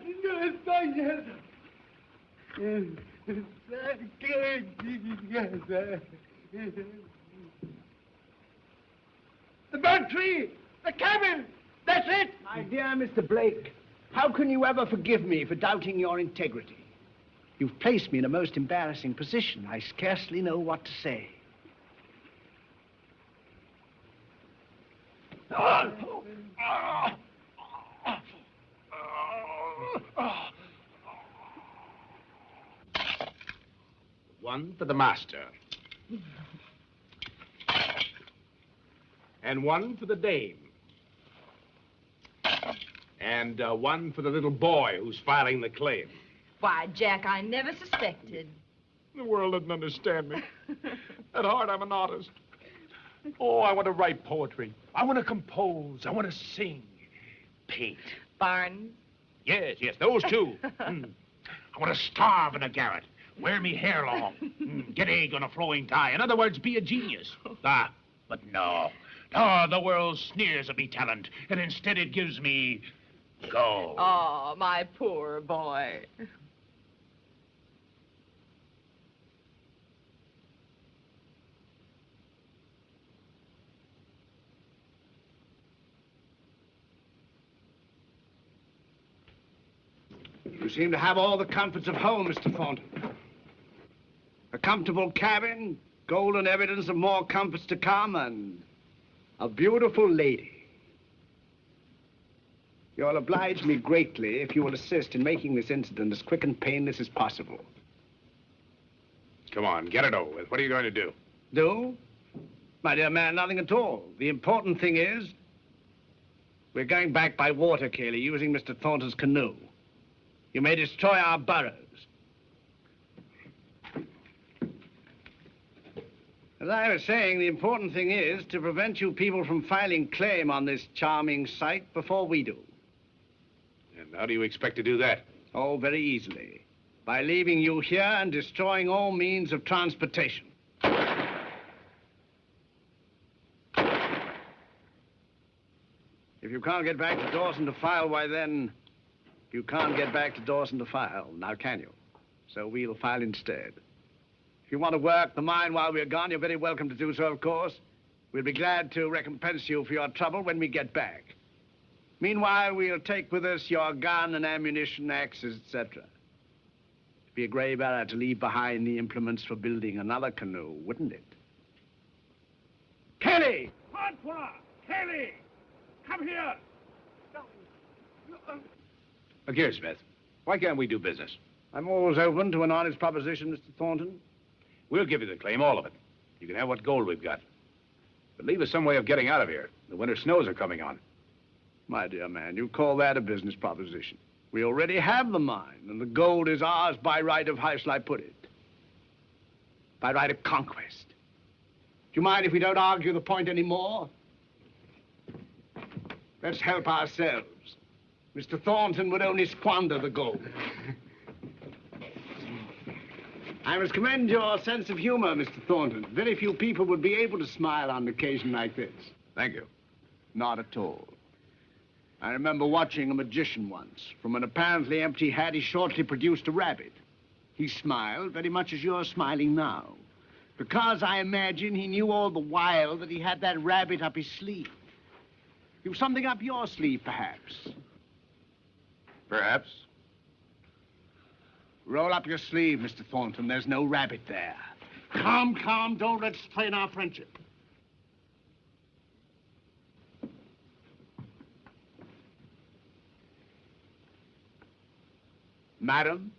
the bird tree! The cabin! That's it! My dear Mr. Blake, how can you ever forgive me for doubting your integrity? You've placed me in a most embarrassing position. I scarcely know what to say. One for the master. And one for the dame. And one for the little boy who's filing the claim. Why, Jack, I never suspected. The world doesn't understand me. At heart, I'm an artist. Oh, I want to write poetry. I want to compose. I want to sing. Paint. Barnes? Yes, those two. I want to starve in a garret. Wear me hair long. Get egg on a flowing tie. In other words, be a genius. But no. No, the world sneers at me talent, and instead it gives me gold. Oh, my poor boy. You seem to have all the comforts of home, Mr. Thornton. A comfortable cabin, golden evidence of more comforts to come, and a beautiful lady. You'll oblige me greatly if you will assist in making this incident as quick and painless as possible. Come on, get it over with. What are you going to do? Do? My dear man, nothing at all. The important thing is we're going back by water, Cayley, using Mr. Thornton's canoe. You may destroy our burrows. As I was saying, the important thing is to prevent you people from filing claim on this charming site before we do. And how do you expect to do that? Oh, very easily. By leaving you here and destroying all means of transportation. If you can't get back to Dawson to file, why then, you can't get back to Dawson to file, now can you? So we'll file instead. If you want to work the mine while we're gone, you're very welcome to do so, of course. We'll be glad to recompense you for your trouble when we get back. Meanwhile, we'll take with us your gun and ammunition, axes, etc. It'd be a grave error to leave behind the implements for building another canoe, wouldn't it? Kelly! Francois! Kelly! Come here! Look here, Smith. Why can't we do business? I'm always open to an honest proposition, Mr. Thornton. We'll give you the claim, all of it. You can have what gold we've got. But leave us some way of getting out of here. The winter snows are coming on. My dear man, you call that a business proposition. We already have the mine, and the gold is ours by right of, how shall I put it? By right of conquest. Do you mind if we don't argue the point anymore? Let's help ourselves. Mr. Thornton would only squander the gold. I must commend your sense of humor, Mr. Thornton. Very few people would be able to smile on an occasion like this. Thank you. Not at all. I remember watching a magician once. From an apparently empty hat, he shortly produced a rabbit. He smiled very much as you're smiling now. Because I imagine he knew all the while that he had that rabbit up his sleeve. You've something up your sleeve, perhaps. Perhaps. Roll up your sleeve, Mr. Thornton. There's no rabbit there. Calm, calm. Don't let's strain our friendship. Madam?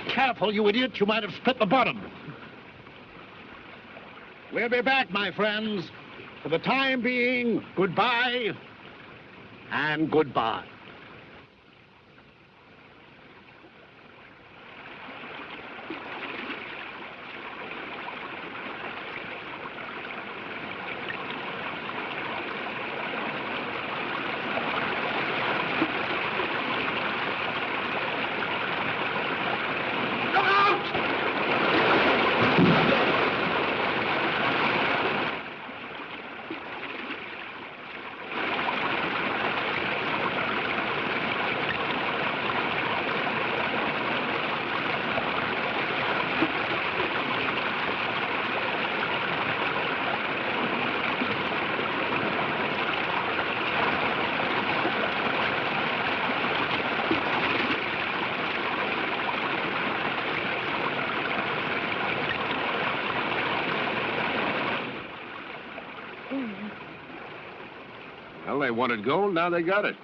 Careful, you idiot. You might have split the bottom. We'll be back, my friends. For the time being, goodbye and goodbye. Well, they wanted gold, now they got it.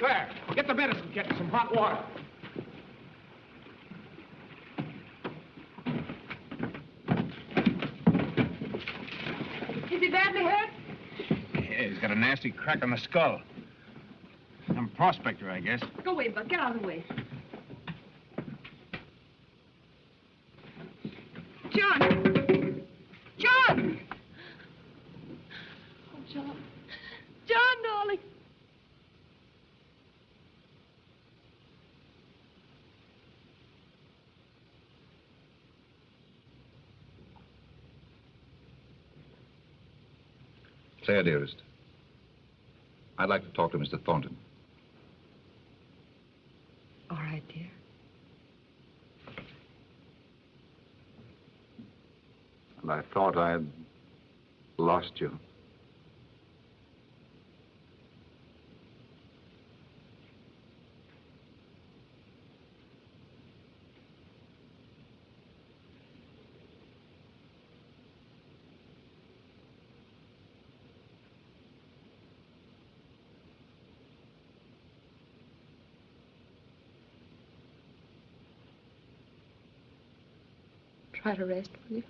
Claire, get the medicine kit and some hot water. Is he badly hurt? Yeah, he's got a nasty crack on the skull. Some prospector, I guess. Go away, Buck. Get out of the way. John! John! Oh, John. John, darling. Claire, dearest, I'd like to talk to Mr. Thornton. All right, dear. And I thought I had lost you. Try to rest, will you?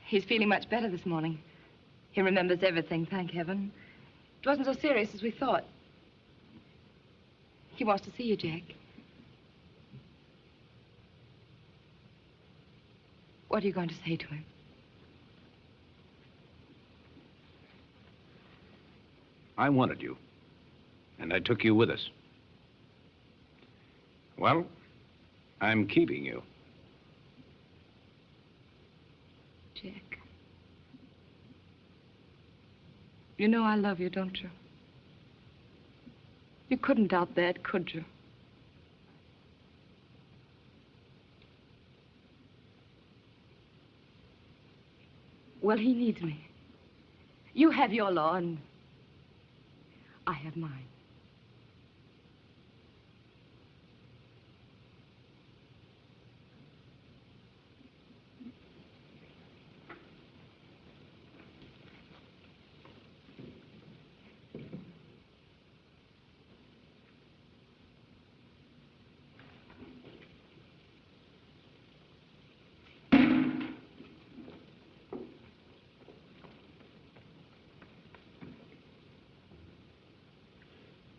He's feeling much better this morning. He remembers everything, thank heaven. It wasn't so serious as we thought. He wants to see you, Jack. What are you going to say to him? I wanted you, and I took you with us. Well, I'm keeping you. Jack. You know I love you, don't you? You couldn't doubt that, could you? Well, he needs me. You have your law, and I have mine.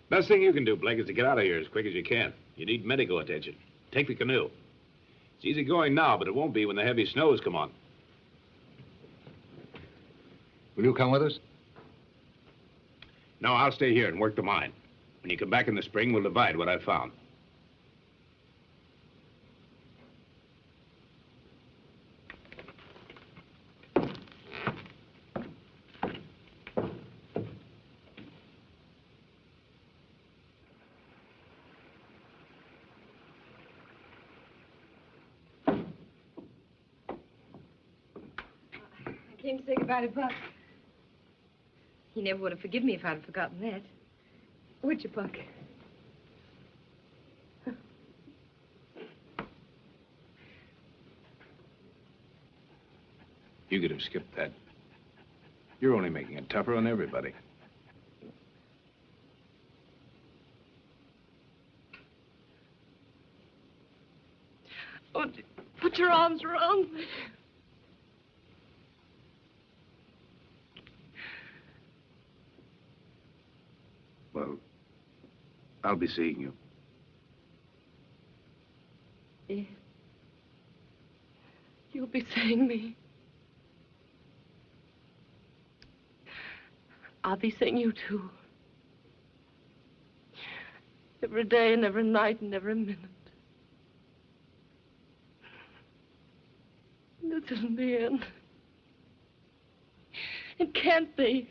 Best thing you can do, Blake, is to get out of here as quick as you can. You need medical attention. Take the canoe. It's easy going now, but it won't be when the heavy snows come on. Will you come with us? No, I'll stay here and work the mine. When you come back in the spring, we'll divide what I've found. I came to say goodbye to Buck. He never would have forgiven me if I'd have forgotten that. Would you, Buck? You could have skipped that. You're only making it tougher on everybody. Oh, put your arms around me. Well, I'll be seeing you. Yeah. You'll be seeing me. I'll be seeing you, too. Every day and every night and every minute. This isn't the end. It can't be.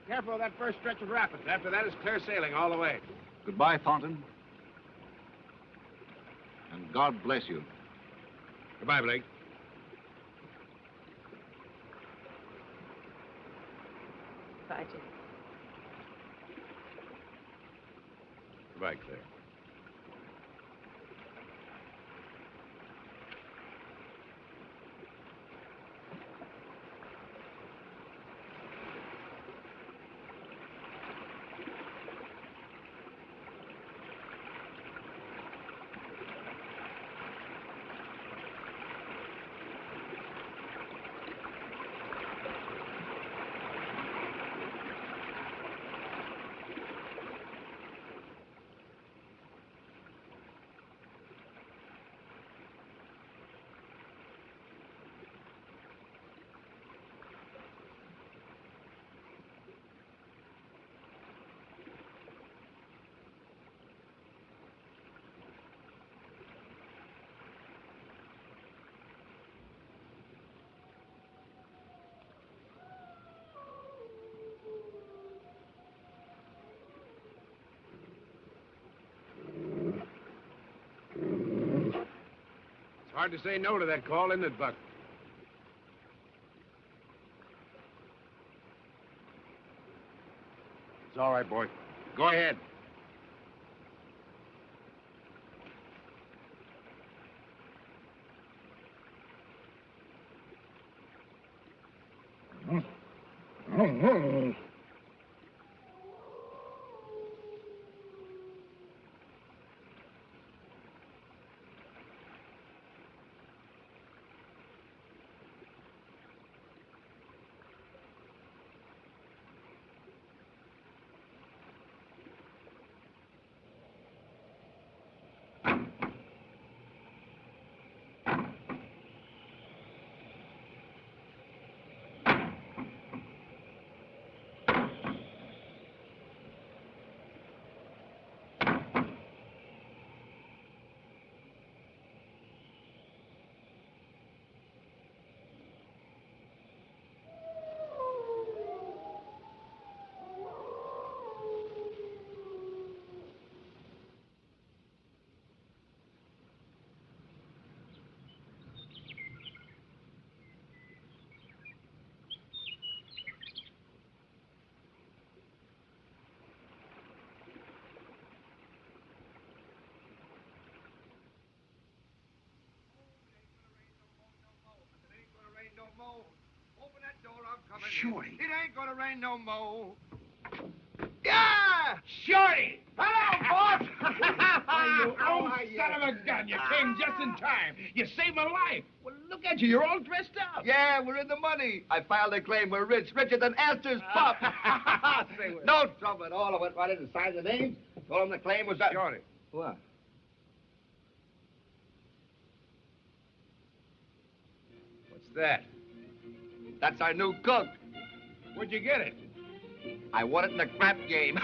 Careful of that first stretch of rapids. After that, it's clear sailing all the way. Goodbye, Thornton. And God bless you. Goodbye, Blake. Bye, Jim. Goodbye, Claire. Hard to say no to that call, isn't it, Buck? It's all right, boy. Go ahead. Open that door, I'm coming. Shorty. It ain't gonna rain no more. Yeah! Shorty! Hello, boss! You old son of a gun. You came just in time. You saved my life. Well, look at you. You're all dressed up. Yeah, we're in the money. I filed a claim. We're rich, richer than Astor's pup. No trouble at all. I went right in and signed the name. Told him the claim was up. Shorty. What? What's that? That's our new cook. Where'd you get it? I won it in the crap game.